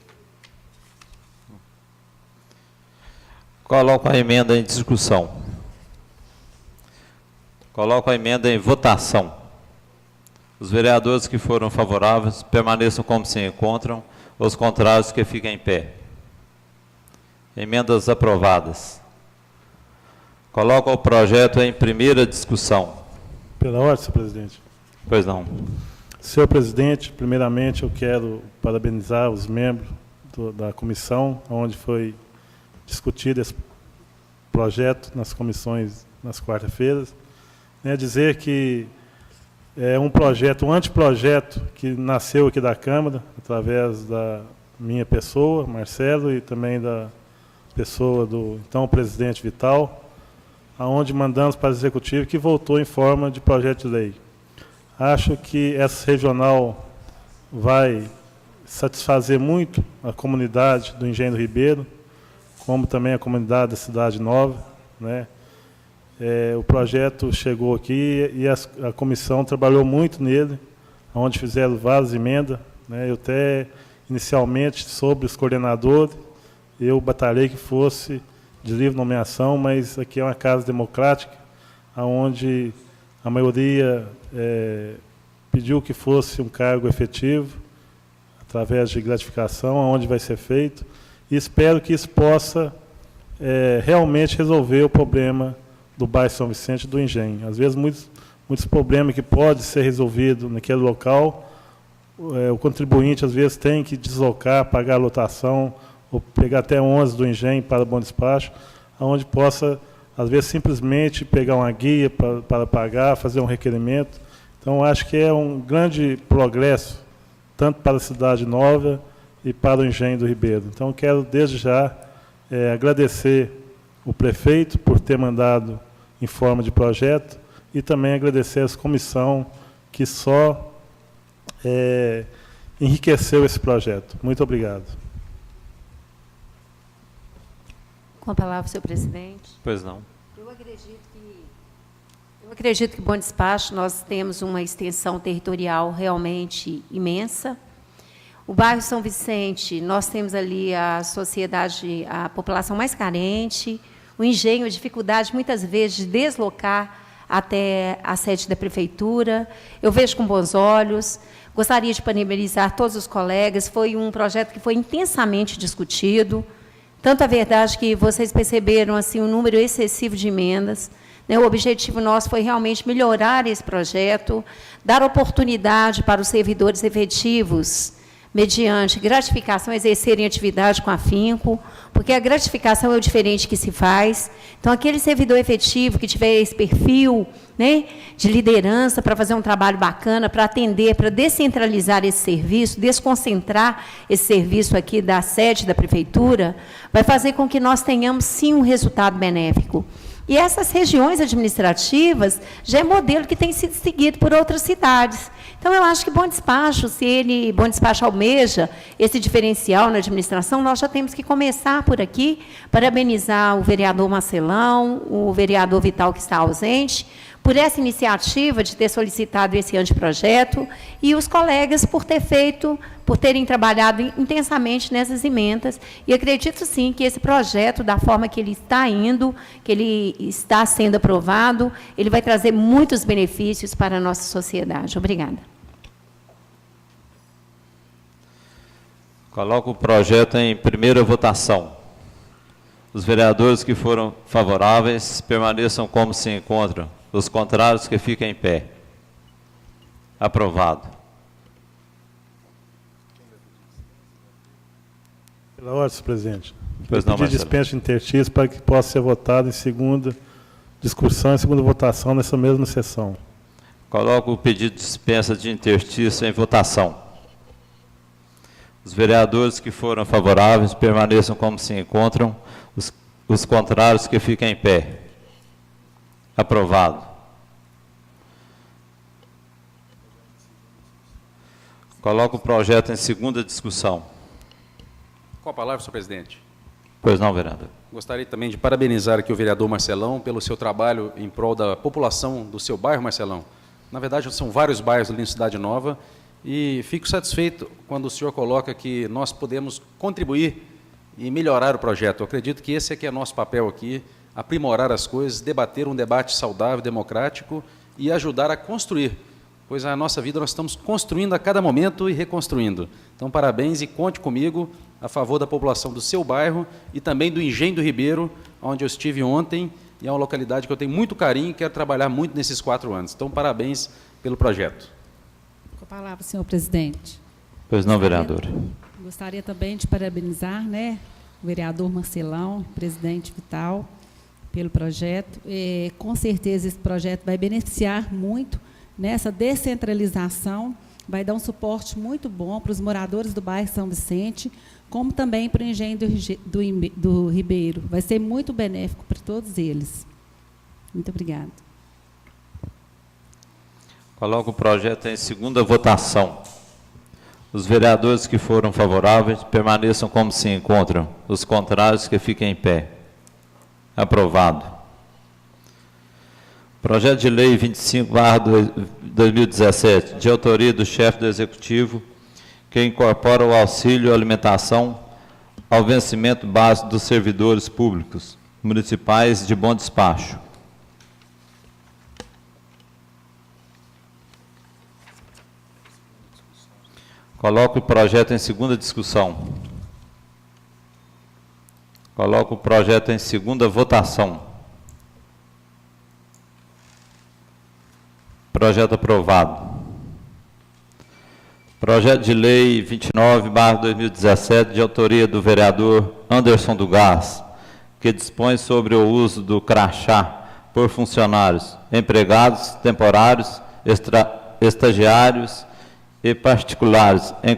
Coloco a emenda em discussão. Coloco a emenda em votação. Os vereadores que foram favoráveis permaneçam como se encontram, os contrários que fiquem em pé. Emendas aprovadas. Coloco o projeto em primeira discussão. Pela ordem, senhor presidente. Pois não. Senhor presidente, primeiramente eu quero parabenizar os membros da comissão, onde foi discutido esse projeto nas comissões nas quarta-feiras. Dizer que é um projeto, um anteprojeto que nasceu aqui da Câmara, através da minha pessoa, Marcelo, e também da pessoa do então presidente Vital, aonde mandamos para o Executivo, que voltou em forma de projeto de lei. Acho que essa regional vai satisfazer muito a comunidade do Engenho do Ribeiro, como também a comunidade da Cidade Nova, o projeto chegou aqui e a comissão trabalhou muito nele, onde fizeram várias emendas. Eu até, inicialmente, sobre os coordenadores, eu batalhei que fosse de livre nomeação, mas aqui é uma casa democrática, onde a maioria pediu que fosse um cargo efetivo, através de gratificação, onde vai ser feito, e espero que isso possa realmente resolver o problema do bairro São Vicente e do Engenho. Às vezes, muitos problemas que podem ser resolvidos naquele local, o contribuinte, às vezes, tem que deslocar, pagar a lotação, ou pegar até 11 do engenho para bom despacho, onde possa, às vezes, simplesmente pegar uma guia para pagar, fazer um requerimento. Então, acho que é um grande progresso, tanto para a Cidade Nova e para o engenho do Ribeiro. Então, quero, desde já, agradecer o prefeito por ter mandado em forma de projeto e também agradecer a comissão que só enriqueceu esse projeto. Muito obrigado. Com a palavra, senhor presidente. Pois não. Eu acredito que Bom Despacho nós temos uma extensão territorial realmente imensa. O bairro São Vicente, nós temos ali a sociedade, a população mais carente, o engenho, a dificuldade, muitas vezes, de deslocar até a sede da prefeitura. Eu vejo com bons olhos. Gostaria de parabenizar todos os colegas. Foi um projeto que foi intensamente discutido. Tanto a verdade que vocês perceberam assim, um número excessivo de emendas. Né? O objetivo nosso foi realmente melhorar esse projeto, dar oportunidade para os servidores efetivos, mediante gratificação, exercerem atividade com afinco, porque a gratificação é o diferente que se faz. Então, aquele servidor efetivo que tiver esse perfil, né, de liderança para fazer um trabalho bacana, para atender, para descentralizar esse serviço, desconcentrar esse serviço aqui da sede da prefeitura, vai fazer com que nós tenhamos, sim, um resultado benéfico. E essas regiões administrativas já é modelo que tem sido seguido por outras cidades. Então, eu acho que Bom Despacho, se Bom Despacho almeja esse diferencial na administração, nós já temos que começar por aqui, parabenizar o vereador Marcelão, o vereador Vital, que está ausente, por essa iniciativa de ter solicitado esse anteprojeto, e os colegas por terem trabalhado intensamente nessas emendas. E acredito, sim, que esse projeto, da forma que ele está indo, que ele está sendo aprovado, ele vai trazer muitos benefícios para a nossa sociedade. Obrigada. Coloco o projeto em primeira votação. Os vereadores que foram favoráveis permaneçam como se encontram. Os contrários, que fiquem em pé. Aprovado. Pela ordem, senhor presidente. Pois não, pedir dispensa de interstícios para que possa ser votado em segunda discussão e segunda votação nessa mesma sessão. Coloco o pedido de dispensa de interstício em votação. Os vereadores que foram favoráveis permaneçam como se encontram. Os contrários, que fiquem em pé. Aprovado. Coloco o projeto em segunda discussão. Com a palavra, senhor presidente. Pois não, vereador. Gostaria também de parabenizar aqui o vereador Marcelão pelo seu trabalho em prol da população do seu bairro, Marcelão. Na verdade, são vários bairros ali em Cidade Nova, e fico satisfeito quando o senhor coloca que nós podemos contribuir e melhorar o projeto. Eu acredito que esse é que é nosso papel aqui, aprimorar as coisas, debater um debate saudável, democrático e ajudar a construir, pois a nossa vida nós estamos construindo a cada momento e reconstruindo. Então, parabéns e conte comigo a favor da população do seu bairro e também do Engenho do Ribeiro, onde eu estive ontem, e é uma localidade que eu tenho muito carinho e quero trabalhar muito nesses 4 anos. Então, parabéns pelo projeto. Com a palavra, senhor presidente. Pois não, vereador. Gostaria também de parabenizar, né, o vereador Marcelão, presidente Vital, pelo projeto. Com certeza esse projeto vai beneficiar muito nessa descentralização, vai dar um suporte muito bom para os moradores do bairro São Vicente, como também para o engenho do Ribeiro. Vai ser muito benéfico para todos eles. Muito obrigada. Coloco o projeto em segunda votação. Os vereadores que foram favoráveis permaneçam como se encontram. Os contrários, que fiquem em pé. Aprovado. Projeto de Lei 25/2017, de autoria do chefe do Executivo, que incorpora o auxílio alimentação ao vencimento básico dos servidores públicos municipais de bom despacho. Coloco o projeto em segunda discussão. Coloco o projeto em segunda votação. Projeto aprovado. Projeto de Lei 29/2017, de autoria do vereador Anderson do Gás, que dispõe sobre o uso do crachá por funcionários, empregados temporários, estagiários e particulares, em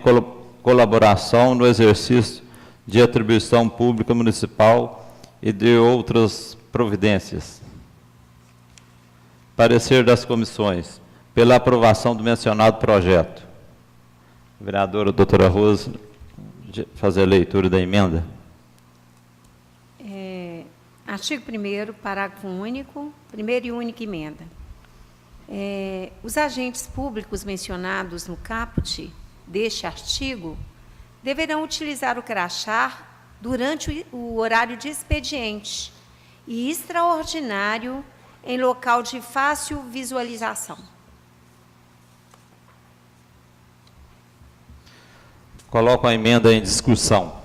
colaboração no exercício de atribuição pública municipal e de outras providências. Parecer das comissões, pela aprovação do mencionado projeto. Vereadora doutora Rosa, fazer a leitura da emenda. Artigo 1º, parágrafo único, primeira e única emenda. Os agentes públicos mencionados no caput deste artigo deverão utilizar o crachá durante o horário de expediente e extraordinário em local de fácil visualização. Coloco a emenda em discussão.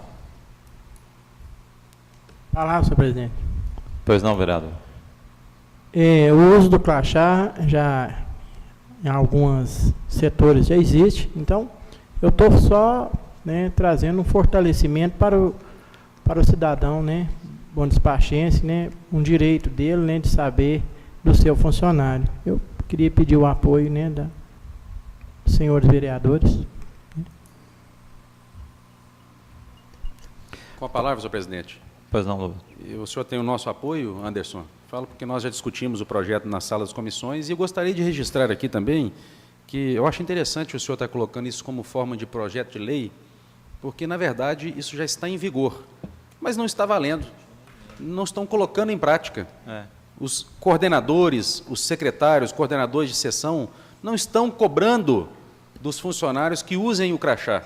Palavra, senhor presidente. Pois não, vereador. O uso do crachá já em alguns setores já existe, então eu estou só, né, trazendo um fortalecimento para o cidadão, né, bom despachense, né, um direito dele, né, de saber do seu funcionário. Eu queria pedir o apoio, né, dos senhores vereadores. Com a palavra, senhor presidente. Pois não, Lobo. O senhor tem o nosso apoio, Anderson? Falo porque nós já discutimos o projeto na sala das comissões e eu gostaria de registrar aqui também que eu acho interessante o senhor estar colocando isso como forma de projeto de lei, porque, na verdade, isso já está em vigor, mas não está valendo, não estão colocando em prática. Os coordenadores, os secretários, coordenadores de sessão, não estão cobrando dos funcionários que usem o crachá.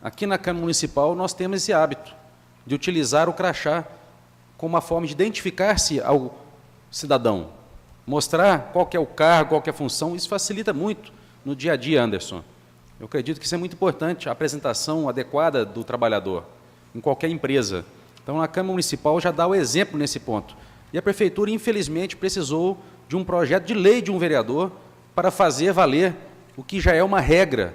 Aqui na Câmara Municipal nós temos esse hábito de utilizar o crachá como uma forma de identificar-se ao cidadão, mostrar qual que é o cargo, qual que é a função. Isso facilita muito no dia a dia, Anderson. Eu acredito que isso é muito importante, a apresentação adequada do trabalhador em qualquer empresa. Então, a Câmara Municipal já dá o exemplo nesse ponto. E a Prefeitura, infelizmente, precisou de um projeto de lei de um vereador para fazer valer o que já é uma regra,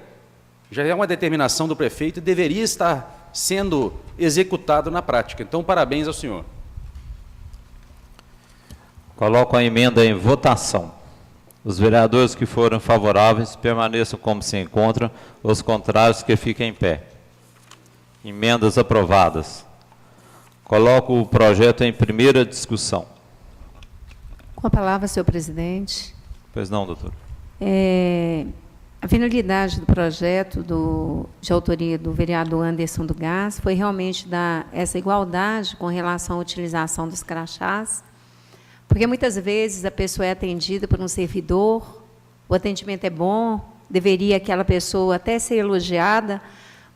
já é uma determinação do prefeito e deveria estar sendo executado na prática. Então, parabéns ao senhor. Coloco a emenda em votação. Os vereadores que forem favoráveis permaneçam como se encontram, os contrários que fiquem em pé. Emendas aprovadas. Coloco o projeto em primeira discussão. Com a palavra, senhor presidente. Pois não, doutor. A finalidade do projeto de autoria do vereador Anderson do Gás foi realmente dar essa igualdade com relação à utilização dos crachás, porque muitas vezes a pessoa é atendida por um servidor, o atendimento é bom, deveria aquela pessoa até ser elogiada,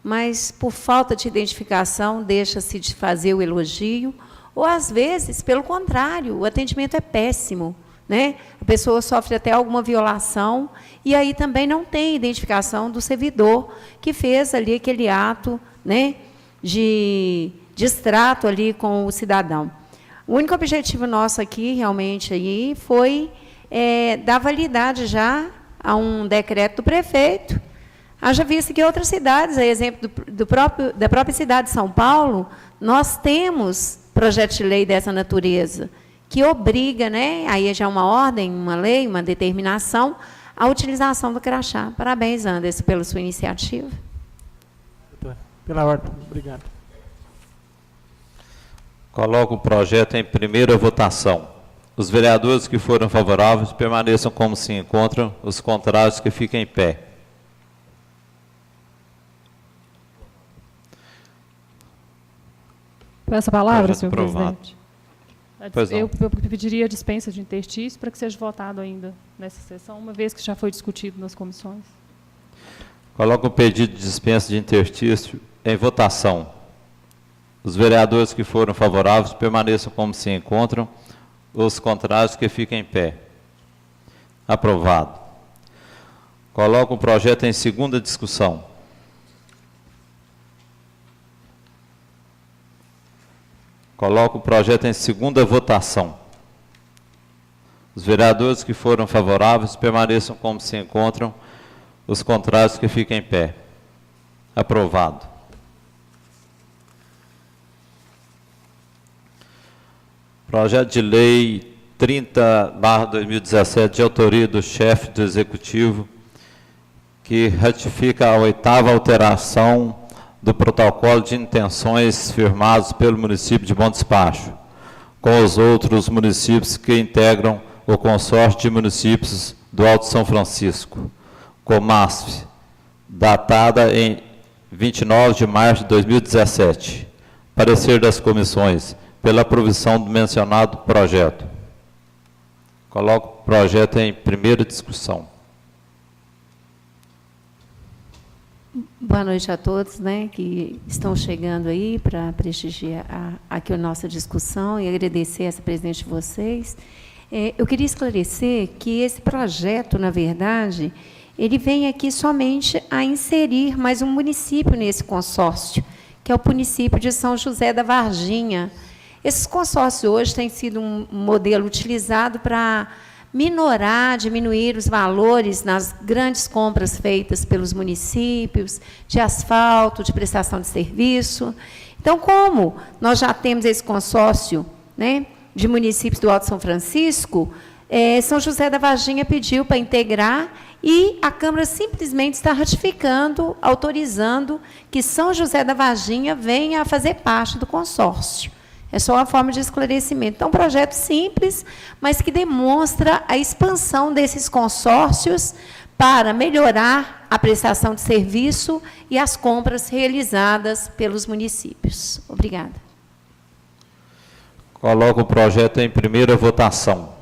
mas por falta de identificação deixa-se de fazer o elogio, ou às vezes, pelo contrário, o atendimento é péssimo, né? A pessoa sofre até alguma violação e aí também não tem identificação do servidor que fez ali aquele ato, né, de extrato ali com o cidadão. O único objetivo nosso aqui, realmente, aí, foi dar validade já a um decreto do prefeito. Haja visto que outras cidades, a exemplo da própria cidade de São Paulo, nós temos projeto de lei dessa natureza, que obriga, né, aí já é uma ordem, uma lei, uma determinação, a utilização do crachá. Parabéns, Anderson, pela sua iniciativa. Pela ordem. Obrigado. Coloco o projeto em primeira votação. Os vereadores que forem favoráveis permaneçam como se encontram, os contrários que fiquem em pé. Peço a palavra, Projeto senhor aprovado. presidente. Eu pediria a dispensa de interstício para que seja votado ainda nessa sessão, uma vez que já foi discutido nas comissões. Coloco o pedido de dispensa de interstício em votação. Os vereadores que foram favoráveis permaneçam como se encontram, os contrários que fiquem em pé. Aprovado. Coloco o projeto em segunda discussão. Coloco o projeto em segunda votação. Os vereadores que foram favoráveis permaneçam como se encontram, os contrários que fiquem em pé. Aprovado. Projeto de Lei 30/2017, de autoria do chefe do Executivo, que ratifica a 8ª alteração do protocolo de intenções firmados pelo município de Bom Despacho, com os outros municípios que integram o consórcio de municípios do Alto São Francisco, COMASF, datada em 29 de março de 2017. Parecer das comissões pela aprovação do mencionado projeto. Coloco o projeto em primeira discussão. Boa noite a todos, né, que estão chegando aí para prestigiar aqui a nossa discussão e agradecer essa presença de vocês. Eu queria esclarecer que esse projeto, na verdade, ele vem aqui somente a inserir mais um município nesse consórcio, que é o município de São José da Varginha. Esses consórcios hoje têm sido um modelo utilizado para diminuir os valores nas grandes compras feitas pelos municípios, de asfalto, de prestação de serviço. Então, como nós já temos esse consórcio, né, de municípios do Alto São Francisco, São José da Varginha pediu para integrar e a Câmara simplesmente está ratificando, autorizando que São José da Varginha venha a fazer parte do consórcio. É só uma forma de esclarecimento. Então, um projeto simples, mas que demonstra a expansão desses consórcios para melhorar a prestação de serviço e as compras realizadas pelos municípios. Obrigada. Coloco o projeto em primeira votação.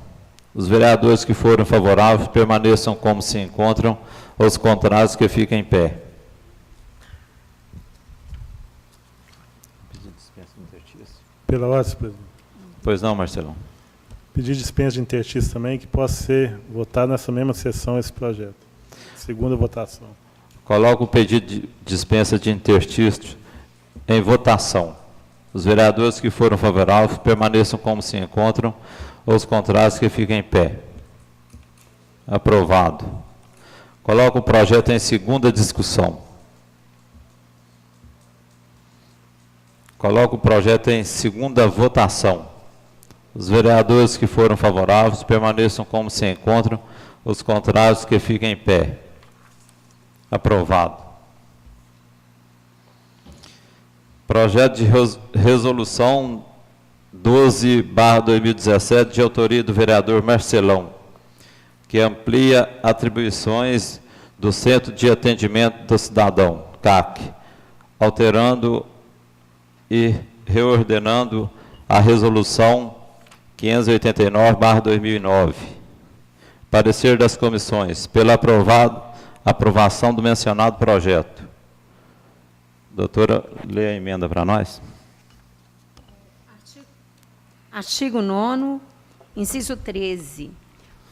Os vereadores que forem favoráveis permaneçam como se encontram, os contrários que fiquem em pé. Pela ordem, presidente. Pois não, Marcelão. Pedir dispensa de interstício também, que possa ser votado nessa mesma sessão esse projeto. Segunda votação. Coloco o pedido de dispensa de interstício em votação. Os vereadores que foram favoráveis permaneçam como se encontram, os contrários que fiquem em pé. Aprovado. Coloco o projeto em segunda discussão. Coloco o projeto em segunda votação. Os vereadores que foram favoráveis permaneçam como se encontram, os contrários que fiquem em pé. Aprovado. Projeto de resolução 12/2017, de autoria do vereador Marcelão, que amplia atribuições do Centro de Atendimento do Cidadão, CAC, alterando e reordenando a resolução 589/2009. Parecer das comissões pela aprovação do mencionado projeto. Doutora, lê a emenda para nós. Artigo 9º, inciso 13.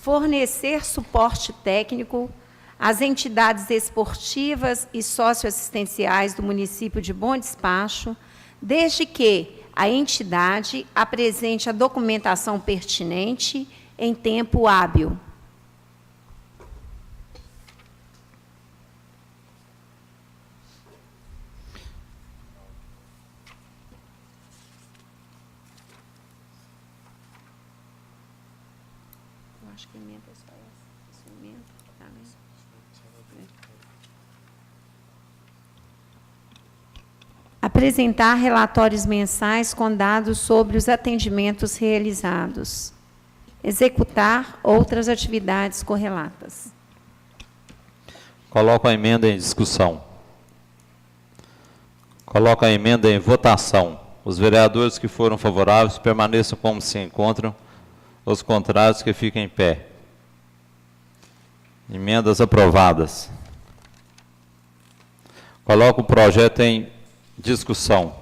Fornecer suporte técnico às entidades esportivas e socioassistenciais do município de Bom Despacho, desde que a entidade apresente a documentação pertinente em tempo hábil. Eu acho que a emenda é só essa emenda, tá, né? Apresentar relatórios mensais com dados sobre os atendimentos realizados. Executar outras atividades correlatas. Coloco a emenda em discussão. Coloco a emenda em votação. Os vereadores que foram favoráveis permaneçam como se encontram, os contrários que fiquem em pé. Emendas aprovadas. Coloco o projeto em discussão.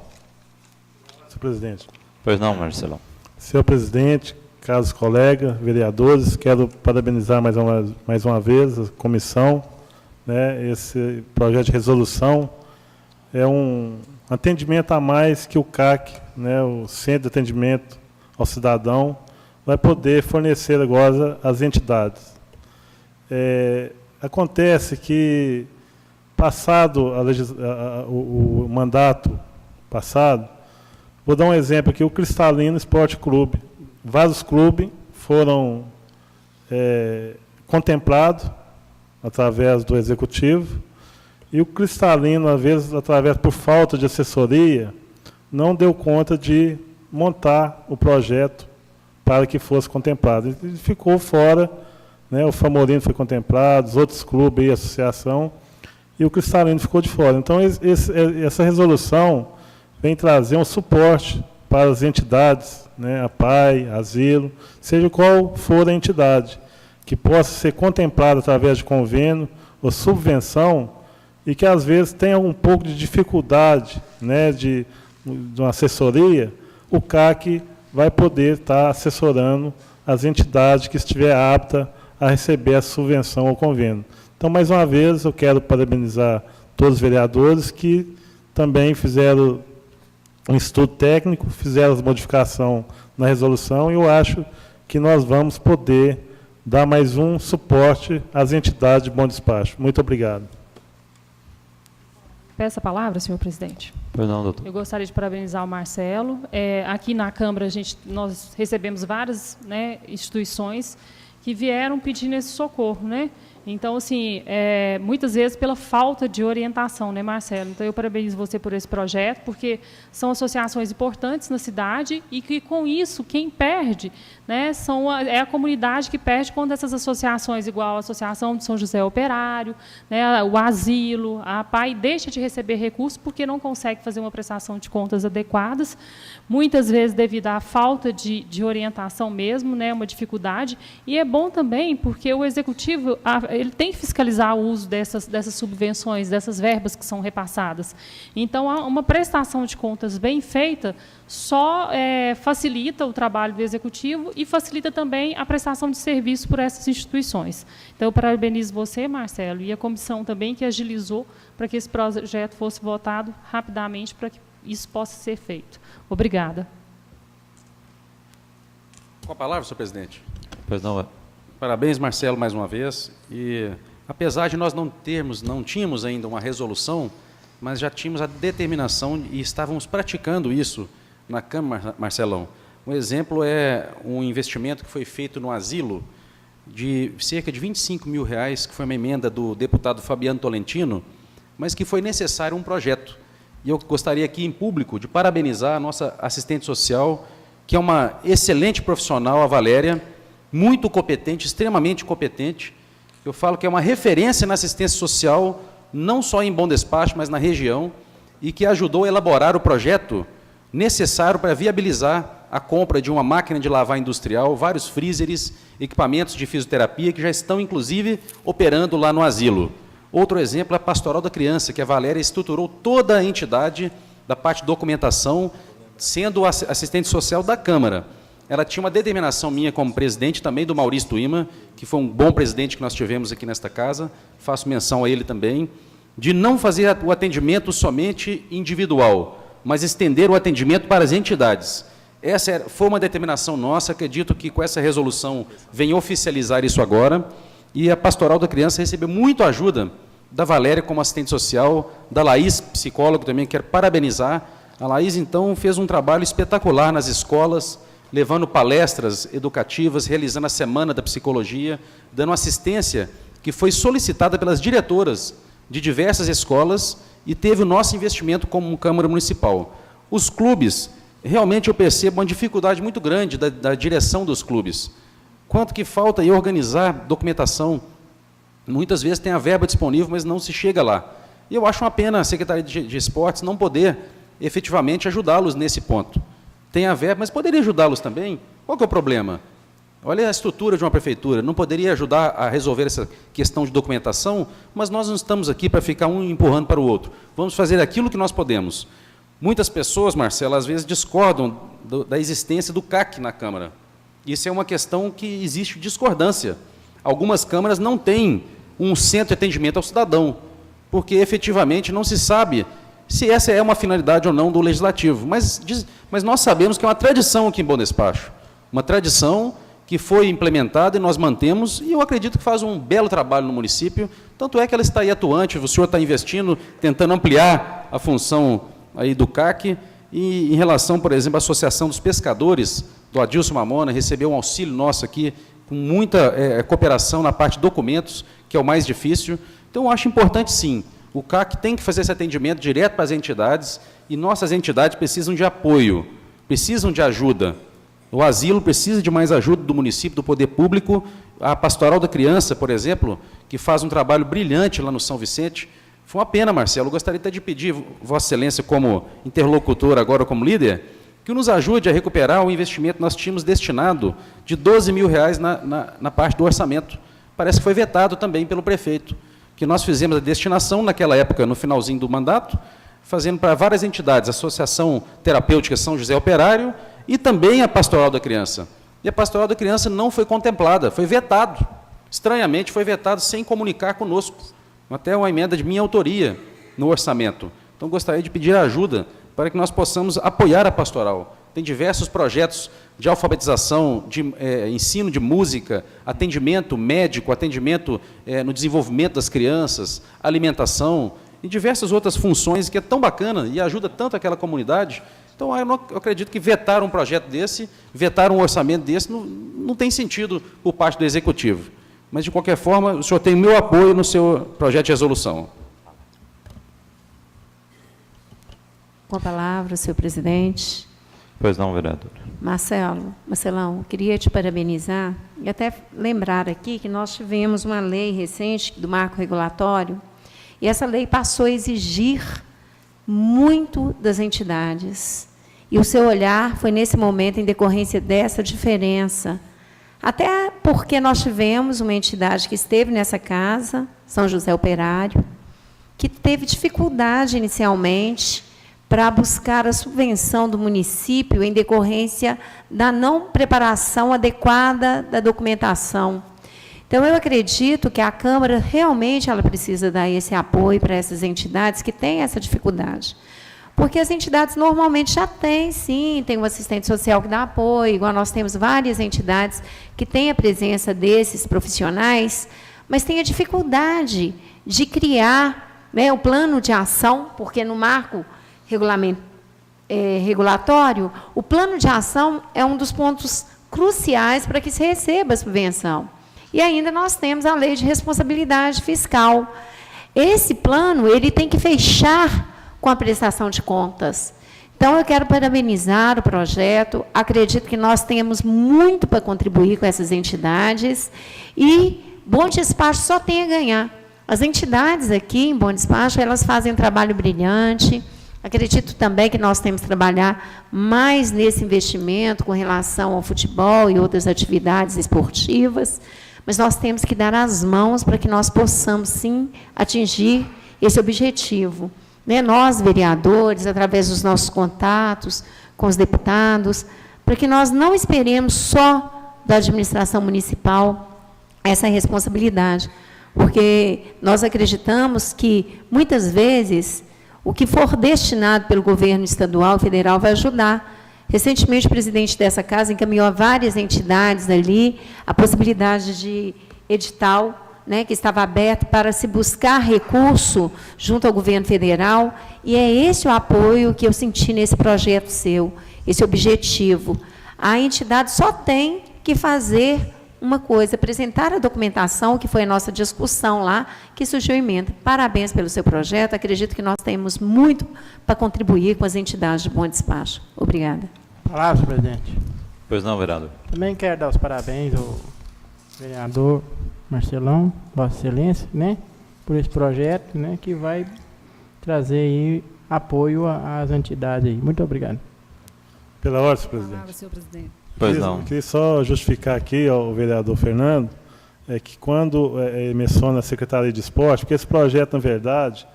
Senhor presidente. Pois não, Marcelão. Senhor presidente, caros colegas, vereadores, quero parabenizar mais uma vez a comissão, né? Esse projeto de resolução é um atendimento a mais que o CAC, né, o Centro de Atendimento ao Cidadão, vai poder fornecer agora às entidades. Acontece que passado o mandato passado, vou dar um exemplo aqui, o Cristalino Esporte Clube. Vários clubes foram contemplados através do Executivo, e o Cristalino, às vezes, por falta de assessoria, não deu conta de montar o projeto para que fosse contemplado. E ficou fora, né, o Famorino foi contemplado, os outros clubes, a associação, e o Cristalino ficou de fora. Então, essa resolução vem trazer um suporte para as entidades, né, a PAI, asilo, seja qual for a entidade, que possa ser contemplada através de convênio ou subvenção, e que, às vezes, tenha um pouco de dificuldade, né, de uma assessoria, o CAC vai poder estar assessorando as entidades que estiver apta a receber a subvenção ou convênio. Então, mais uma vez, eu quero parabenizar todos os vereadores que também fizeram um estudo técnico, fizeram as modificações na resolução, e eu acho que nós vamos poder dar mais um suporte às entidades de bom despacho. Muito obrigado. Peço a palavra, senhor presidente. Pois não, doutor. Eu gostaria de parabenizar o Marcelo. Aqui na Câmara, nós recebemos várias, né, instituições que vieram pedindo esse socorro, né? Então, assim, muitas vezes pela falta de orientação, né, Marcelo? Então, eu parabenizo você por esse projeto, porque são associações importantes na cidade e que, com isso, quem perde, né, é a comunidade que perde quando essas associações, igual a Associação de São José Operário, né, o Asilo, a PAI, deixa de receber recursos porque não consegue fazer uma prestação de contas adequadas, muitas vezes devido à falta de orientação mesmo, né, uma dificuldade. E é bom também porque o Executivo ele tem que fiscalizar o uso dessas subvenções, dessas verbas que são repassadas. Então, uma prestação de contas bem feita só facilita o trabalho do Executivo e facilita também a prestação de serviço por essas instituições. Então, eu parabenizo você, Marcelo, e a comissão também, que agilizou para que esse projeto fosse votado rapidamente, para que isso possa ser feito. Obrigada. Com a palavra, senhor presidente. Pois não. Parabéns, Marcelo, mais uma vez. E, apesar de nós não tínhamos ainda uma resolução, mas já tínhamos a determinação e estávamos praticando isso na Câmara, Marcelão. Um exemplo é um investimento que foi feito no asilo de cerca de R$25 mil, que foi uma emenda do deputado Fabiano Tolentino, mas que foi necessário um projeto. E eu gostaria aqui, em público, de parabenizar a nossa assistente social, que é uma excelente profissional, a Valéria, muito competente, extremamente competente. Eu falo que é uma referência na assistência social, não só em Bom Despacho, mas na região, e que ajudou a elaborar o projeto necessário para viabilizar a compra de uma máquina de lavar industrial, vários freezers, equipamentos de fisioterapia, que já estão, inclusive, operando lá no asilo. Outro exemplo é a Pastoral da Criança, que a Valéria estruturou toda a entidade da parte de documentação, sendo assistente social da Câmara. Ela tinha uma determinação minha como presidente, também do Maurício Tuima, que foi um bom presidente que nós tivemos aqui nesta casa, faço menção a ele também, de não fazer o atendimento somente individual, mas estender o atendimento para as entidades. Essa foi uma determinação nossa, acredito que com essa resolução vem oficializar isso agora, e a Pastoral da Criança recebeu muito ajuda da Valéria como assistente social, da Laís, psicólogo também, quero parabenizar. A Laís, então, fez um trabalho espetacular nas escolas, levando palestras educativas, realizando a Semana da Psicologia, dando assistência que foi solicitada pelas diretoras de diversas escolas e teve o nosso investimento como Câmara Municipal. Os clubes, realmente eu percebo uma dificuldade muito grande da direção dos clubes. Quanto que falta aí organizar documentação. Muitas vezes tem a verba disponível, mas não se chega lá. E eu acho uma pena a Secretaria de Esportes não poder efetivamente ajudá-los nesse ponto. Tem a verba, mas poderia ajudá-los também? Qual que é o problema? Olha a estrutura de uma prefeitura, não poderia ajudar a resolver essa questão de documentação, mas nós não estamos aqui para ficar um empurrando para o outro. Vamos fazer aquilo que nós podemos. Muitas pessoas, Marcelo, às vezes discordam da existência do CAC na Câmara. Isso é uma questão que existe discordância. Algumas câmaras não têm um centro de atendimento ao cidadão, porque efetivamente não se sabe se essa é uma finalidade ou não do Legislativo. Mas nós sabemos que é uma tradição aqui em Bom Despacho, uma tradição que foi implementada e nós mantemos, e eu acredito que faz um belo trabalho no município, tanto é que ela está aí atuante, o senhor está investindo, tentando ampliar a função aí do CAC, e em relação, por exemplo, à Associação dos Pescadores, do Adilson Mamona, recebeu um auxílio nosso aqui, com muita cooperação na parte de documentos, que é o mais difícil. Então, eu acho importante, sim, o CAC tem que fazer esse atendimento direto para as entidades, e nossas entidades precisam de apoio, precisam de ajuda. O asilo precisa de mais ajuda do município, do poder público. A Pastoral da Criança, por exemplo, que faz um trabalho brilhante lá no São Vicente. Foi uma pena, Marcelo, eu gostaria até de pedir, Vossa Excelência, como interlocutor, agora como líder, que nos ajude a recuperar o investimento que nós tínhamos destinado de R$12 mil na parte do orçamento. Parece que foi vetado também pelo prefeito, que nós fizemos a destinação naquela época, no finalzinho do mandato, fazendo para várias entidades, a Associação Terapêutica São José Operário e também a Pastoral da Criança. E a Pastoral da Criança não foi contemplada, foi vetado. Estranhamente, foi vetado sem comunicar conosco. Até uma emenda de minha autoria no orçamento. Então, gostaria de pedir ajuda para que nós possamos apoiar a pastoral. Tem diversos projetos de alfabetização, de ensino de música, atendimento médico, atendimento no desenvolvimento das crianças, alimentação, e diversas outras funções que é tão bacana e ajuda tanto aquela comunidade. Então, eu acredito que vetar um projeto desse, vetar um orçamento desse, não tem sentido por parte do Executivo. Mas, de qualquer forma, o senhor tem o meu apoio no seu projeto de resolução. Com a palavra, senhor presidente. Pois não, vereador. Marcelão, queria te parabenizar e até lembrar aqui que nós tivemos uma lei recente do marco regulatório, e essa lei passou a exigir muito das entidades. E o seu olhar foi, nesse momento, em decorrência dessa diferença. Até porque nós tivemos uma entidade que esteve nessa casa, São José Operário, que teve dificuldade inicialmente para buscar a subvenção do município em decorrência da não preparação adequada da documentação. Então, eu acredito que a Câmara realmente ela precisa dar esse apoio para essas entidades que têm essa dificuldade. Porque as entidades normalmente já têm, sim, tem um assistente social que dá apoio, igual nós temos várias entidades que têm a presença desses profissionais, mas tem a dificuldade de criar, né, o plano de ação, porque no marco regulatório, o plano de ação é um dos pontos cruciais para que se receba a subvenção. E ainda nós temos a lei de responsabilidade fiscal. Esse plano ele tem que fechar com a prestação de contas. Então, eu quero parabenizar o projeto, acredito que nós temos muito para contribuir com essas entidades, e Bom Despacho só tem a ganhar. As entidades aqui em Bom Despacho, elas fazem um trabalho brilhante, acredito também que nós temos que trabalhar mais nesse investimento com relação ao futebol e outras atividades esportivas, mas nós temos que dar as mãos para que nós possamos, sim, atingir esse objetivo. Nós, vereadores, através dos nossos contatos com os deputados, para que nós não esperemos só da administração municipal essa responsabilidade, porque nós acreditamos que, muitas vezes, o que for destinado pelo governo estadual e federal vai ajudar. Recentemente, o presidente dessa casa encaminhou a várias entidades ali a possibilidade de edital, né, que estava aberto para se buscar recurso junto ao governo federal, e é esse o apoio que eu senti nesse projeto seu, esse objetivo. A entidade só tem que fazer uma coisa, apresentar a documentação, que foi a nossa discussão lá, que surgiu emenda. Parabéns pelo seu projeto, acredito que nós temos muito para contribuir com as entidades de Bom Despacho. Obrigada. Palavra, presidente. Pois não, vereador. Também quero dar os parabéns ao vereador Marcelão, Vossa Excelência, né, por esse projeto, né, que vai trazer aí apoio às entidades aí. Muito obrigado. Pela ordem, presidente. Palavra, senhor presidente. Pois não. Queria só justificar aqui ao vereador Fernando, que quando ele menciona a Secretaria de Esporte, porque esse projeto, na verdade,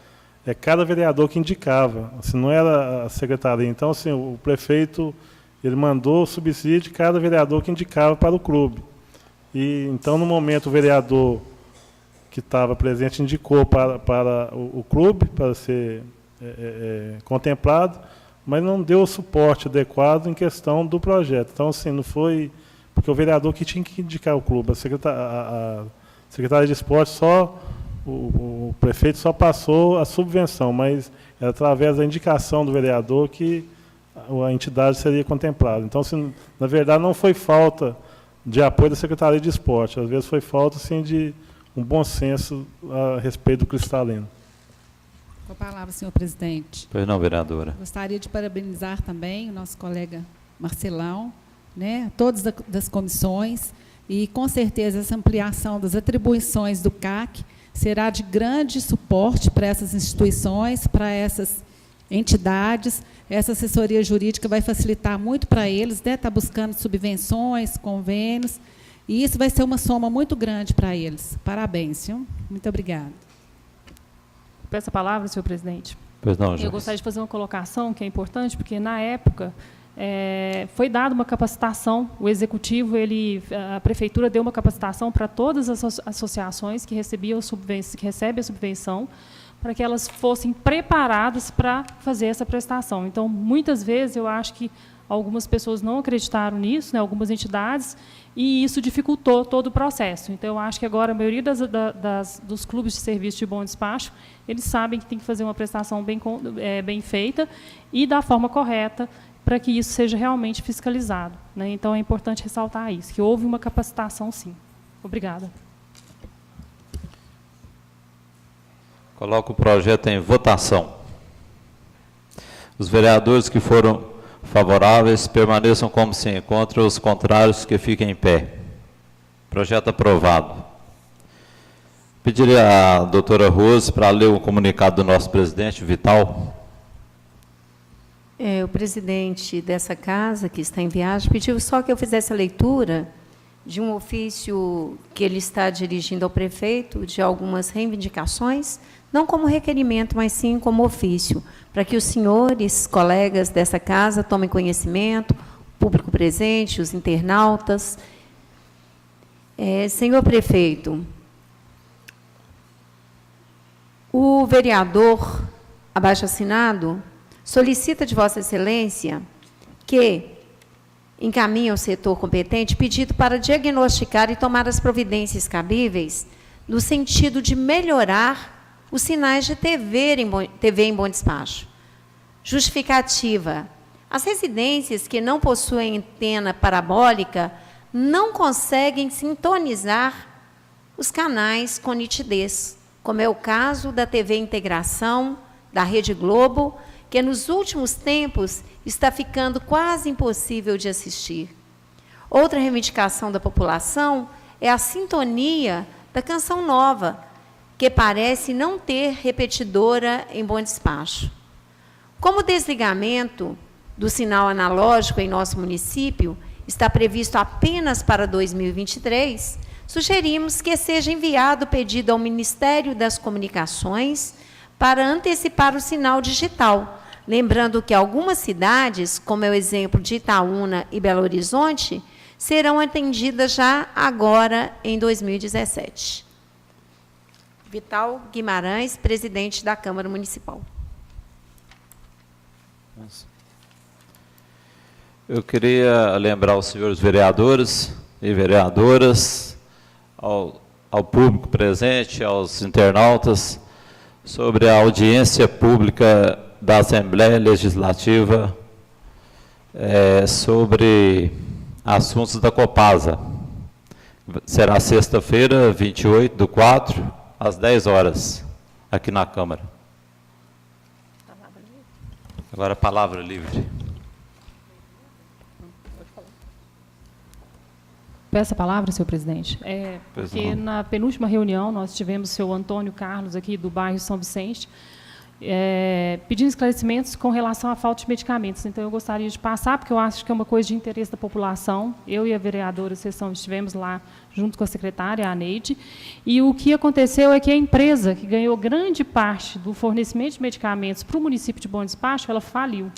é cada vereador que indicava, assim, não era a secretaria. Então, assim, o prefeito ele mandou o subsídio de cada vereador que indicava para o clube. E, então, no momento, o vereador que estava presente indicou para o clube, para ser contemplado, mas não deu o suporte adequado em questão do projeto. Então, assim, não foi porque o vereador que tinha que indicar o clube, a Secretaria de Esporte só, o prefeito só passou a subvenção, mas era através da indicação do vereador que a entidade seria contemplada. Então, assim, na verdade, não foi falta de apoio da Secretaria de Esporte, às vezes foi falta, sim, de um bom senso a respeito do cristalino. Com a palavra, senhor presidente. Pois não, vereadora. Gostaria de parabenizar também o nosso colega Marcelão, né, todas das comissões, e, com certeza, essa ampliação das atribuições do CAC será de grande suporte para essas instituições, para essas entidades. Essa assessoria jurídica vai facilitar muito para eles, né, tá buscando subvenções, convênios, e isso vai ser uma soma muito grande para eles. Parabéns, viu? Muito obrigada. Peço a palavra, senhor presidente. Pois não, Eu Joyce. gostaria de fazer uma colocação que é importante, porque, na época, foi dada uma capacitação, o executivo, a prefeitura deu uma capacitação para todas as associações que recebem a subvenção, para que elas fossem preparadas para fazer essa prestação. Então, muitas vezes, eu acho que algumas pessoas não acreditaram nisso, né, algumas entidades, e isso dificultou todo o processo. Então, eu acho que agora a maioria dos clubes de serviço de bom despacho, eles sabem que tem que fazer uma prestação bem feita e da forma correta, para que isso seja realmente fiscalizado, né? Então, é importante ressaltar isso, que houve uma capacitação, sim. Obrigada. Coloco o projeto em votação. Os vereadores que foram favoráveis permaneçam como se encontram, os contrários que fiquem em pé. Projeto aprovado. Pediria à doutora Rose para ler o comunicado do nosso presidente, Vital. O presidente dessa casa, que está em viagem, pediu só que eu fizesse a leitura de um ofício que ele está dirigindo ao prefeito, de algumas reivindicações, não como requerimento, mas sim como ofício, para que os senhores, colegas dessa casa, tomem conhecimento, o público presente, os internautas. Senhor prefeito, o vereador abaixo-assinado solicita de Vossa Excelência que encaminhe ao setor competente pedido para diagnosticar e tomar as providências cabíveis no sentido de melhorar os sinais de TV em bom despacho. Justificativa: as residências que não possuem antena parabólica não conseguem sintonizar os canais com nitidez, como é o caso da TV Integração, da Rede Globo, que nos últimos tempos está ficando quase impossível de assistir. Outra reivindicação da população é a sintonia da Canção Nova, que parece não ter repetidora em bom despacho. Como o desligamento do sinal analógico em nosso município está previsto apenas para 2023, sugerimos que seja enviado o pedido ao Ministério das Comunicações para antecipar o sinal digital, lembrando que algumas cidades, como é o exemplo de Itaúna e Belo Horizonte, serão atendidas já agora em 2017. Vital Guimarães, presidente da Câmara Municipal. Eu queria lembrar aos senhores vereadores e vereadoras, ao público presente, aos internautas, sobre a audiência pública da Assembleia Legislativa sobre assuntos da Copasa. Será sexta-feira, 28/4, às 10 horas, aqui na Câmara. Agora, palavra livre. Peço a palavra, senhor presidente. Porque na penúltima reunião nós tivemos o senhor Antônio Carlos, aqui do bairro São Vicente, pedindo esclarecimentos com relação à falta de medicamentos. Então, eu gostaria de passar, porque eu acho que é uma coisa de interesse da população. Eu e a vereadora Sessão estivemos lá junto com a secretária, a Neide, e o que aconteceu é que a empresa que ganhou grande parte do fornecimento de medicamentos para o município de Bom Despacho, ela faliu.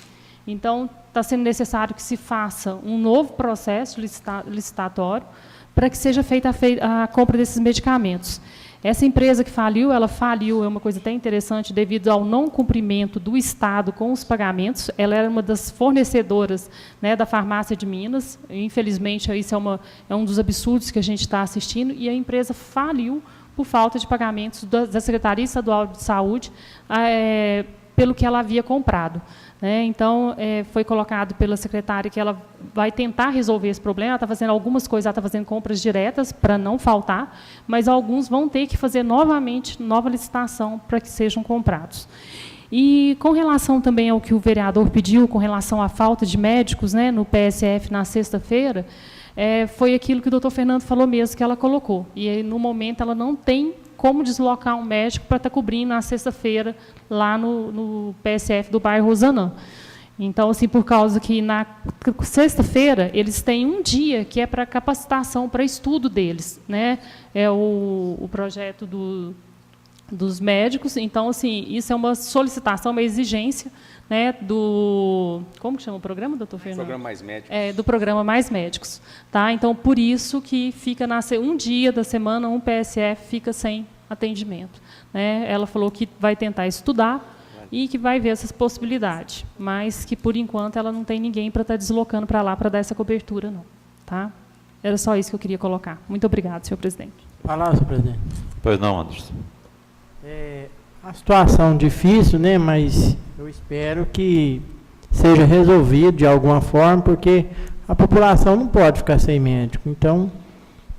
Então, está sendo necessário que se faça um novo processo licitatório para que seja feita a compra desses medicamentos. Essa empresa que faliu, ela faliu, é uma coisa até interessante, devido ao não cumprimento do Estado com os pagamentos. Ela era uma das fornecedoras, né, da farmácia de Minas. Infelizmente, isso é um dos absurdos que a gente está assistindo, e a empresa faliu por falta de pagamentos da Secretaria Estadual de Saúde, pelo que ela havia comprado. Né? Então, foi colocado pela secretária que ela vai tentar resolver esse problema. Ela está fazendo algumas coisas, ela está fazendo compras diretas para não faltar, mas alguns vão ter que fazer novamente nova licitação para que sejam comprados. E com relação também ao que o vereador pediu, com relação à falta de médicos, né, no PSF na sexta-feira, foi aquilo que o doutor Fernando falou mesmo, que ela colocou. E, no momento, ela não tem como deslocar um médico para estar cobrindo na sexta-feira lá no PSF do bairro Rosanã. Então, assim, por causa que na sexta-feira eles têm um dia que é para capacitação, para estudo deles, né? É o projeto dos médicos. Então, assim, isso é uma solicitação, uma exigência, né, como que chama o programa, doutor Fernando? Programa Mais Médicos. Do programa Mais Médicos. Tá? Então, por isso que fica um dia da semana, um PSF fica sem atendimento. Né? Ela falou que vai tentar estudar e que vai ver essas possibilidades, mas que, por enquanto, ela não tem ninguém para estar deslocando para lá para dar essa cobertura, não. Tá? Era só isso que eu queria colocar. Muito obrigada, senhor presidente. Palavra, senhor presidente. Pois não, Anderson. Uma situação difícil, né, mas eu espero que seja resolvido de alguma forma, porque a população não pode ficar sem médico. Então,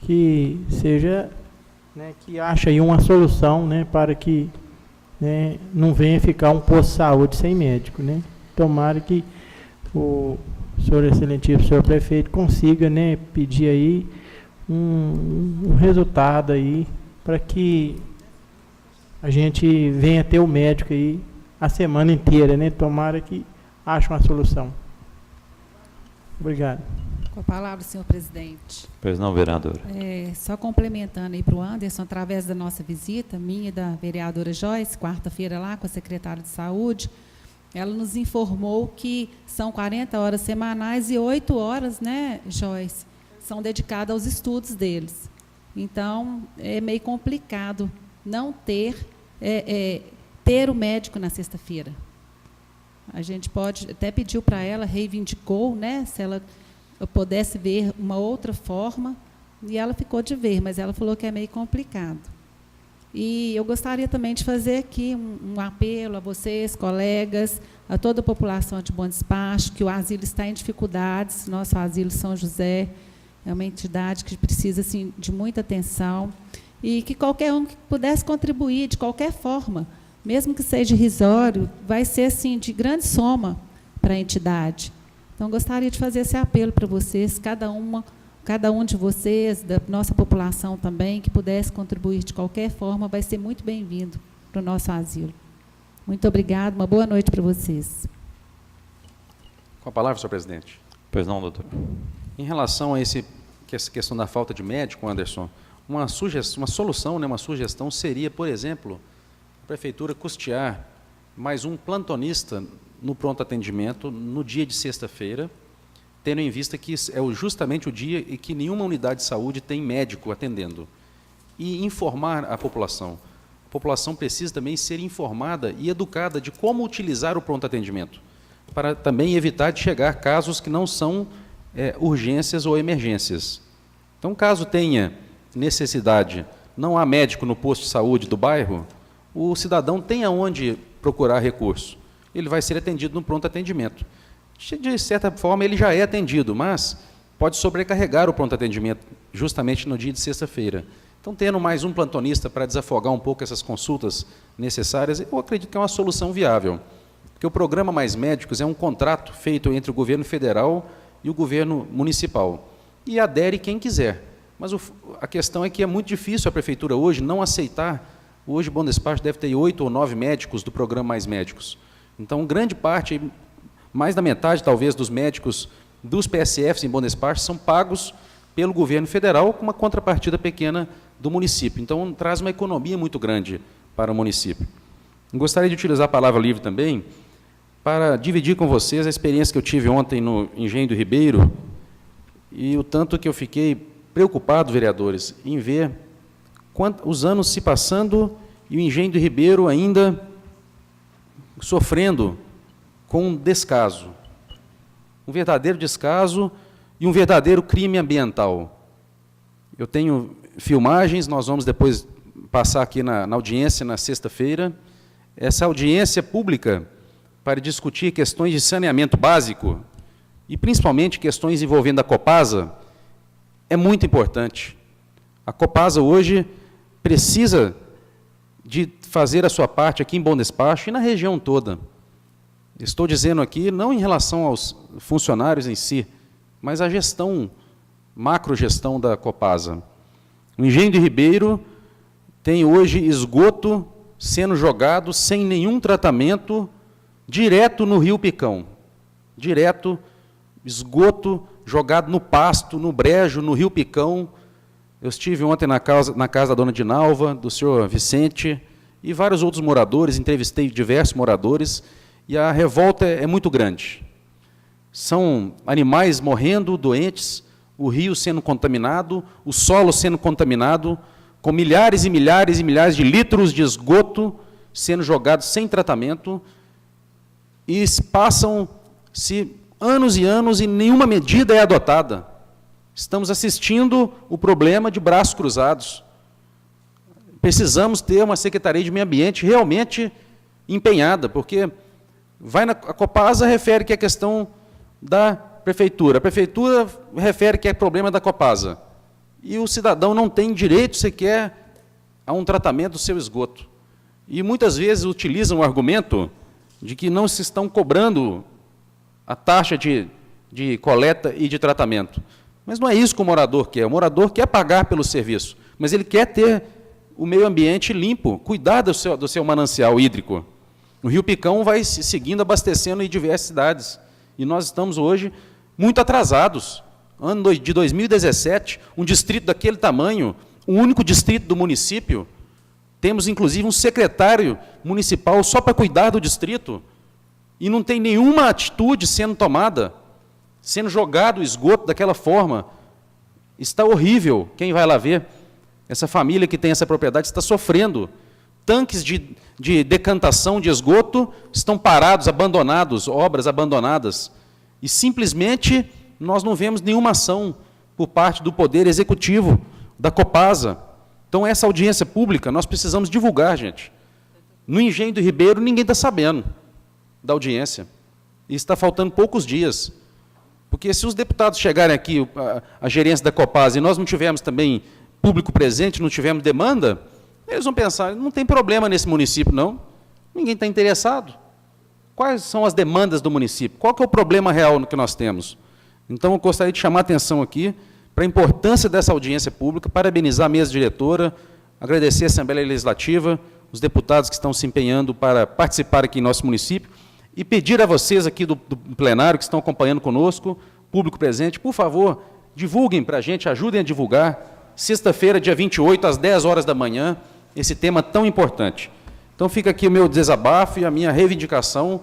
que seja, né, que ache aí uma solução, né, para que, né, não venha ficar um posto de saúde sem médico, né. Tomara que o senhor excelentíssimo, senhor prefeito, consiga, né, pedir aí um resultado aí para que a gente venha ter o médico aí a semana inteira, né? Tomara que ache uma solução. Obrigado. Com a palavra, senhor presidente. Pois não, vereador. Só complementando aí para o Anderson, através da nossa visita, minha e da vereadora Joyce, quarta-feira lá com a secretária de Saúde, ela nos informou que são 40 horas semanais e 8 horas, né, Joyce, são dedicadas aos estudos deles. Então, é meio complicado não ter o médico na sexta-feira. A gente até pediu para ela, reivindicou, né, se ela pudesse ver uma outra forma, e ela ficou de ver, mas ela falou que é meio complicado. E eu gostaria também de fazer aqui um apelo a vocês, colegas, a toda a população de Bom Despacho, que o asilo está em dificuldades. Nosso asilo São José é uma entidade que precisa, assim, de muita atenção, e que qualquer um que pudesse contribuir de qualquer forma, mesmo que seja irrisório, vai ser, assim, de grande soma para a entidade. Então, gostaria de fazer esse apelo para vocês, cada um de vocês, da nossa população também, que pudesse contribuir de qualquer forma, vai ser muito bem-vindo para o nosso asilo. Muito obrigado, uma boa noite para vocês. Com a palavra, senhor presidente. Pois não, doutor. Em relação a essa questão da falta de médico, Anderson, uma solução, né, uma sugestão seria, por exemplo, a prefeitura custear mais um plantonista no pronto atendimento no dia de sexta-feira, tendo em vista que é justamente o dia em que nenhuma unidade de saúde tem médico atendendo. E informar a população. A população precisa também ser informada e educada de como utilizar o pronto atendimento, para também evitar de chegar casos que não são urgências ou emergências. Então, caso tenha necessidade, não há médico no posto de saúde do bairro, o cidadão tem aonde procurar recurso. Ele vai ser atendido no pronto atendimento. De certa forma, ele já é atendido, mas pode sobrecarregar o pronto atendimento justamente no dia de sexta-feira. Então, tendo mais um plantonista para desafogar um pouco essas consultas necessárias, eu acredito que é uma solução viável. Porque o programa Mais Médicos é um contrato feito entre o governo federal e o governo municipal. E adere quem quiser. Mas a questão é que é muito difícil a prefeitura hoje não aceitar. Hoje, Bom Despacho deve ter 8 ou 9 médicos do programa Mais Médicos. Então, grande parte, mais da metade, talvez, dos médicos dos PSFs em Bom Despacho são pagos pelo governo federal com uma contrapartida pequena do município. Então, traz uma economia muito grande para o município. Gostaria de utilizar a palavra livre também para dividir com vocês a experiência que eu tive ontem no Engenho do Ribeiro e o tanto que eu fiquei preocupado, vereadores, em ver os anos se passando e o engenho do Ribeiro ainda sofrendo com um descaso. Um verdadeiro descaso e um verdadeiro crime ambiental. Eu tenho filmagens, nós vamos depois passar aqui na audiência, na sexta-feira, essa audiência pública para discutir questões de saneamento básico e, principalmente, questões envolvendo a Copasa, é muito importante. A Copasa, hoje, precisa de fazer a sua parte aqui em Bom Despacho e na região toda. Estou dizendo aqui, não em relação aos funcionários em si, mas a gestão, macrogestão da Copasa. O engenho de Ribeiro tem hoje esgoto sendo jogado sem nenhum tratamento direto no Rio Picão. Direto, esgoto jogado no pasto, no brejo, no Rio Picão. Eu estive ontem na casa da dona Dinalva, do senhor Vicente, e vários outros moradores, entrevistei diversos moradores, e a revolta é muito grande. São animais morrendo, doentes, o rio sendo contaminado, o solo sendo contaminado, com milhares e milhares e milhares de litros de esgoto sendo jogados sem tratamento, e passam-se anos e anos e nenhuma medida é adotada. Estamos assistindo o problema de braços cruzados. Precisamos ter uma Secretaria de Meio Ambiente realmente empenhada, porque a Copasa refere que é questão da Prefeitura, a Prefeitura refere que é problema da Copasa, e o cidadão não tem direito sequer a um tratamento do seu esgoto. E muitas vezes utilizam o argumento de que não se estão cobrando a taxa de coleta e de tratamento. Mas não é isso que o morador quer. O morador quer pagar pelo serviço, mas ele quer ter o meio ambiente limpo, cuidar do seu manancial hídrico. O Rio Picão vai seguindo, abastecendo em diversas cidades. E nós estamos hoje muito atrasados. Ano de 2017, um distrito daquele tamanho, o único distrito do município, temos, inclusive, um secretário municipal só para cuidar do distrito, e não tem nenhuma atitude sendo tomada, sendo jogado o esgoto daquela forma. Está horrível. Quem vai lá ver? Essa família que tem essa propriedade está sofrendo. Tanques de decantação de esgoto estão parados, abandonados, obras abandonadas. E, simplesmente, nós não vemos nenhuma ação por parte do Poder Executivo, da Copasa. Então, essa audiência pública, nós precisamos divulgar, gente. No engenho do Ribeiro, ninguém está sabendo da audiência. E está faltando poucos dias. Porque se os deputados chegarem aqui, a gerência da Copasa, e nós não tivermos também público presente, não tivermos demanda, eles vão pensar, não tem problema nesse município, não. Ninguém está interessado. Quais são as demandas do município? Qual que é o problema real que nós temos? Então, eu gostaria de chamar a atenção aqui para a importância dessa audiência pública, parabenizar a mesa diretora, agradecer a Assembleia Legislativa, os deputados que estão se empenhando para participar aqui em nosso município, e pedir a vocês aqui do plenário, que estão acompanhando conosco, público presente, por favor, divulguem para a gente, ajudem a divulgar, sexta-feira, dia 28, às 10 horas da manhã, esse tema tão importante. Então, fica aqui o meu desabafo e a minha reivindicação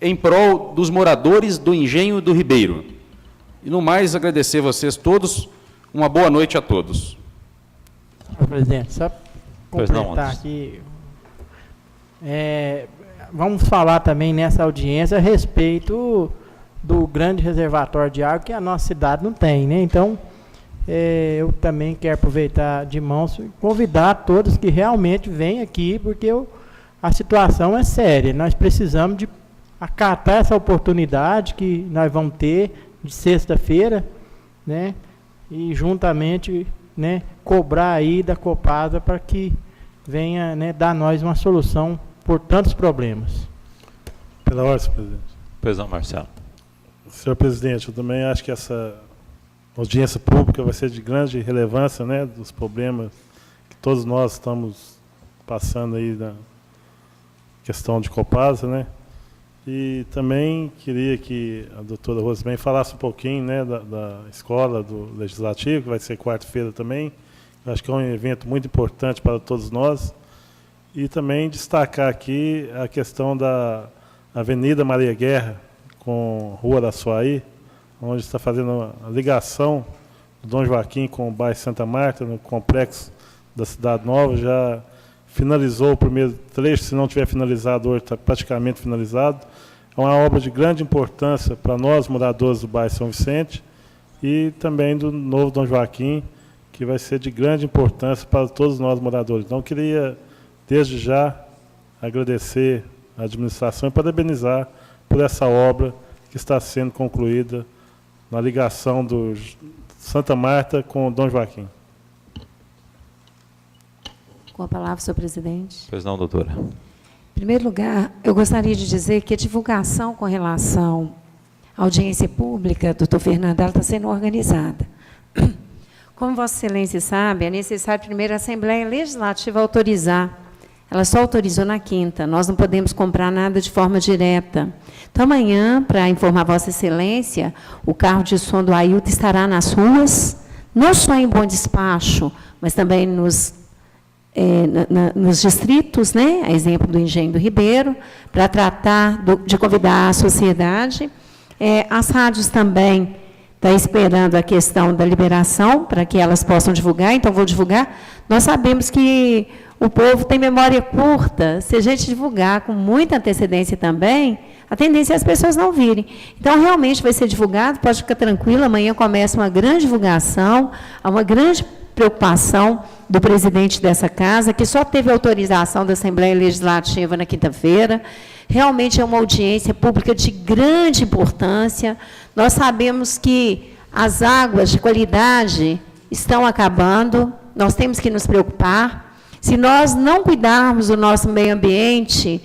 em prol dos moradores do Engenho do Ribeiro. E, no mais, agradecer a vocês todos. Uma boa noite a todos. Senhor presidente, só completar aqui. Vamos falar também nessa audiência a respeito do grande reservatório de água que a nossa cidade não tem, né? Então, eu também quero aproveitar de mãos e convidar todos que realmente venham aqui, porque a situação é séria. Nós precisamos de acatar essa oportunidade que nós vamos ter de sexta-feira, né? E juntamente, né, cobrar aí da Copasa para que venha, né, dar a nós uma solução por tantos problemas. Pela ordem, senhor presidente. Pois não, Marcelo. Senhor presidente, eu também acho que essa audiência pública vai ser de grande relevância, né, dos problemas que todos nós estamos passando aí na questão de Copasa, né? E também queria que a doutora Rosemary falasse um pouquinho, né, da escola do Legislativo, que vai ser quarta-feira também. Eu acho que é um evento muito importante para todos nós. E também destacar aqui a questão da Avenida Maria Guerra com Rua da Açuaí, onde está fazendo a ligação do Dom Joaquim com o bairro Santa Marta, no complexo da Cidade Nova, já finalizou o primeiro trecho, se não tiver finalizado hoje, está praticamente finalizado. É uma obra de grande importância para nós, moradores do bairro São Vicente, e também do novo Dom Joaquim, que vai ser de grande importância para todos nós, moradores. Então, queria, desde já, agradecer à administração e parabenizar por essa obra que está sendo concluída na ligação do Santa Marta com o Dom Joaquim. Com a palavra, senhor presidente. Pois não, doutora. Em primeiro lugar, eu gostaria de dizer que a divulgação com relação à audiência pública, doutor Fernando, ela está sendo organizada. Como Vossa Excelência sabe, é necessário primeiro a Assembleia Legislativa autorizar. Ela só autorizou na quinta, nós não podemos comprar nada de forma direta. Então, amanhã, para informar Vossa Excelência, o carro de som do Ailton estará nas ruas, não só em Bom Despacho, mas também nos distritos, né, a exemplo do Engenho do Ribeiro, para tratar de convidar a sociedade. As rádios também estão esperando a questão da liberação, para que elas possam divulgar, então vou divulgar. Nós sabemos que o povo tem memória curta, se a gente divulgar com muita antecedência também, a tendência é as pessoas não virem. Então, realmente vai ser divulgado, pode ficar tranquilo, amanhã começa uma grande divulgação, há uma grande preocupação do presidente dessa casa, que só teve autorização da Assembleia Legislativa na quinta-feira. Realmente é uma audiência pública de grande importância. Nós sabemos que as águas de qualidade estão acabando, nós temos que nos preocupar. Se nós não cuidarmos do nosso meio ambiente,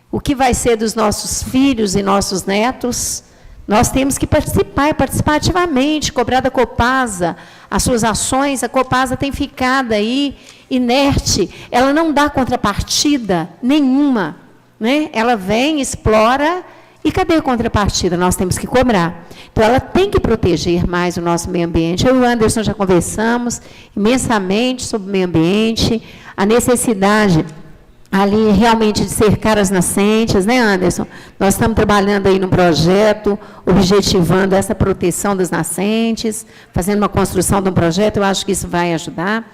o que vai ser dos nossos filhos e nossos netos? Nós temos que participar, e participar ativamente, cobrar da Copasa as suas ações. A Copasa tem ficado aí inerte, ela não dá contrapartida nenhuma, né? Ela vem, explora, e cadê a contrapartida? Nós temos que cobrar. Então, ela tem que proteger mais o nosso meio ambiente. Eu e o Anderson já conversamos imensamente sobre o meio ambiente, a necessidade ali realmente de cercar as nascentes, né, Anderson? Nós estamos trabalhando aí num projeto, objetivando essa proteção das nascentes, fazendo uma construção de um projeto, eu acho que isso vai ajudar.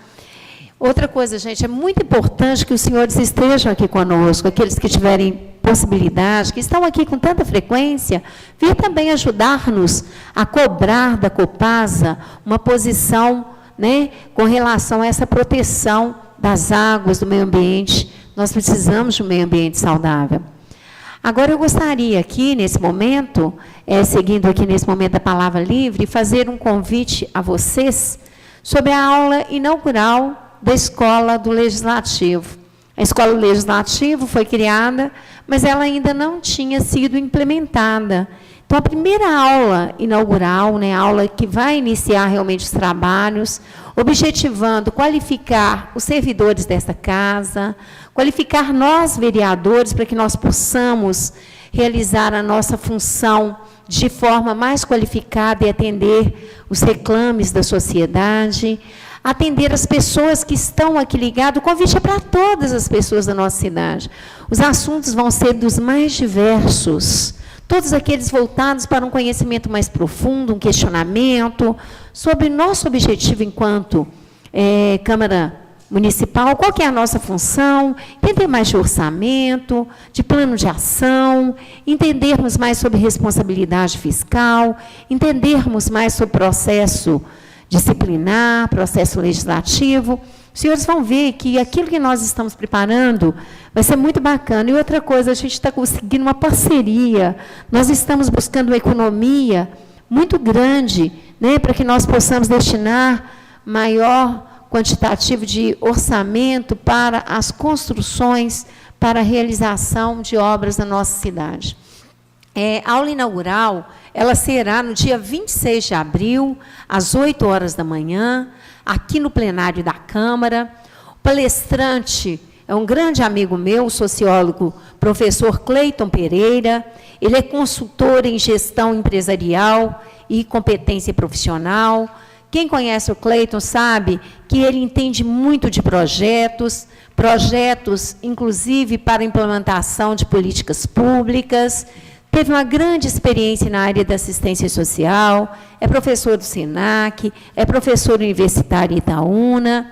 Outra coisa, gente, é muito importante que os senhores estejam aqui conosco, aqueles que tiverem possibilidade, que estão aqui com tanta frequência, vir também ajudar-nos a cobrar da Copasa uma posição, né, com relação a essa proteção das águas, do meio ambiente. Nós precisamos de um meio ambiente saudável. Agora, eu gostaria aqui, nesse momento, seguindo aqui nesse momento a palavra livre, fazer um convite a vocês sobre a aula inaugural da Escola do Legislativo. A Escola do Legislativo foi criada, mas ela ainda não tinha sido implementada. Então, a primeira aula inaugural, né, a aula que vai iniciar realmente os trabalhos, objetivando qualificar os servidores desta casa, qualificar nós, vereadores, para que nós possamos realizar a nossa função de forma mais qualificada e atender os reclames da sociedade, atender as pessoas que estão aqui ligadas. O convite é para todas as pessoas da nossa cidade. Os assuntos vão ser dos mais diversos, todos aqueles voltados para um conhecimento mais profundo, um questionamento sobre nosso objetivo enquanto Câmara Municipal, qual que é a nossa função, entender mais de orçamento, de plano de ação, entendermos mais sobre responsabilidade fiscal, entendermos mais sobre processo disciplinar, processo legislativo. Os senhores vão ver que aquilo que nós estamos preparando vai ser muito bacana. E outra coisa, a gente está conseguindo uma parceria, nós estamos buscando uma economia muito grande, né, para que nós possamos destinar maior quantitativo de orçamento para as construções, para a realização de obras na nossa cidade. A aula inaugural, ela será no dia 26 de abril, às 8 horas da manhã, aqui no plenário da Câmara. O palestrante é um grande amigo meu, o sociólogo professor Cleiton Pereira. Ele é consultor em gestão empresarial e competência profissional. Quem conhece o Cleiton sabe que ele entende muito de projetos, inclusive para implementação de políticas públicas. Teve uma grande experiência na área da assistência social, é professor do SENAC, é professor universitário em Itaúna.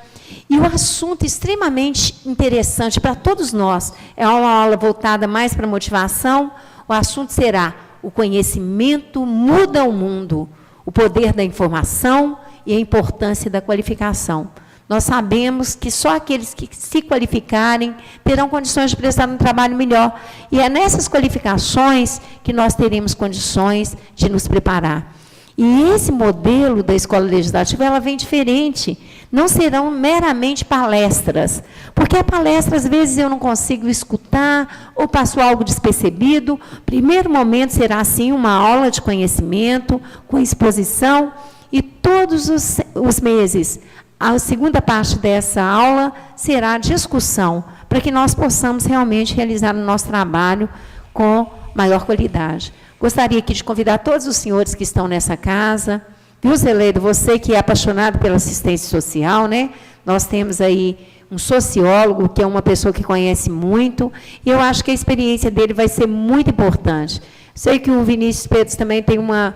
E o assunto extremamente interessante para todos nós, é uma aula voltada mais para a motivação, o assunto será: o conhecimento muda o mundo, o poder da informação e a importância da qualificação. Nós sabemos que só aqueles que se qualificarem terão condições de prestar um trabalho melhor. E é nessas qualificações que nós teremos condições de nos preparar. E esse modelo da escola legislativa, ela vem diferente. Não serão meramente palestras, porque a palestra, às vezes, eu não consigo escutar ou passo algo despercebido. Primeiro momento será, sim, uma aula de conhecimento, com exposição, e todos os meses, a segunda parte dessa aula será a discussão, para que nós possamos realmente realizar o nosso trabalho com maior qualidade. Gostaria aqui de convidar todos os senhores que estão nessa casa, viu, Zeleido, você que é apaixonado pela assistência social, né? Nós temos aí um sociólogo, que é uma pessoa que conhece muito, e eu acho que a experiência dele vai ser muito importante. Sei que o Vinícius Pedro também tem uma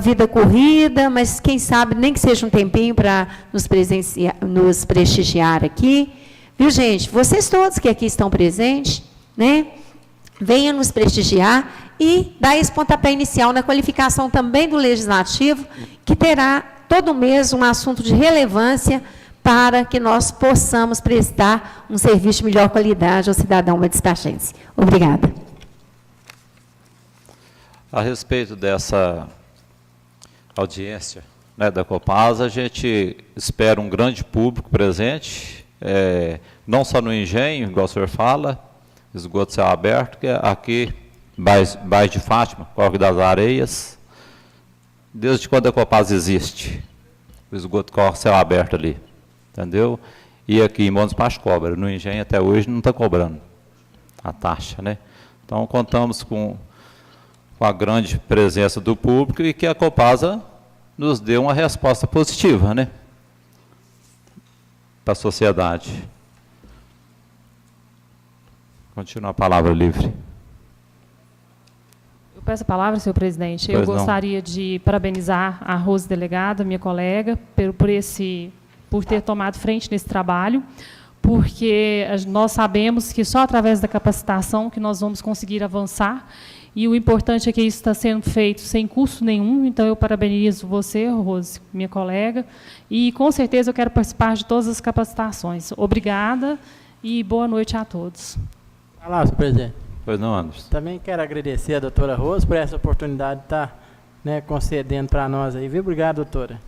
vida corrida, mas quem sabe, nem que seja um tempinho para nos prestigiar aqui. Viu, gente? Vocês todos que aqui estão presentes, né? Venham nos prestigiar e dar esse pontapé inicial na qualificação também do Legislativo, que terá todo mês um assunto de relevância para que nós possamos prestar um serviço de melhor qualidade ao cidadão despachense. Obrigada. A respeito dessa audiência, né, da Copasa, a gente espera um grande público presente, não só no engenho, igual o senhor fala, esgoto céu aberto, que é aqui, Bairro de Fátima, Córrego das Areias, desde quando a Copasa existe, o esgoto corre céu aberto ali, entendeu? E aqui em Montes Pasto cobra, no engenho até hoje não está cobrando a taxa, né? Então contamos com a grande presença do público e que a Copasa nos dê uma resposta positiva, né, para a sociedade. Continua a palavra livre. Eu peço a palavra, senhor presidente. Pois eu não. gostaria de parabenizar a Rose Delegada, minha colega, por ter tomado frente nesse trabalho, porque nós sabemos que só através da capacitação que nós vamos conseguir avançar, e o importante é que isso está sendo feito sem custo nenhum, então eu parabenizo você, Rose, minha colega, e com certeza eu quero participar de todas as capacitações. Obrigada e boa noite a todos. Olá, senhor presidente. Pois não, Anderson. Também quero agradecer a doutora Rose por essa oportunidade de estar, né, concedendo para nós aí, viu? Obrigado, doutora.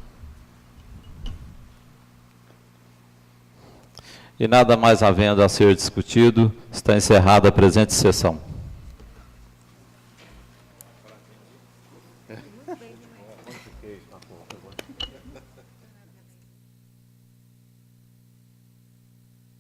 E nada mais havendo a ser discutido, está encerrada a presente sessão.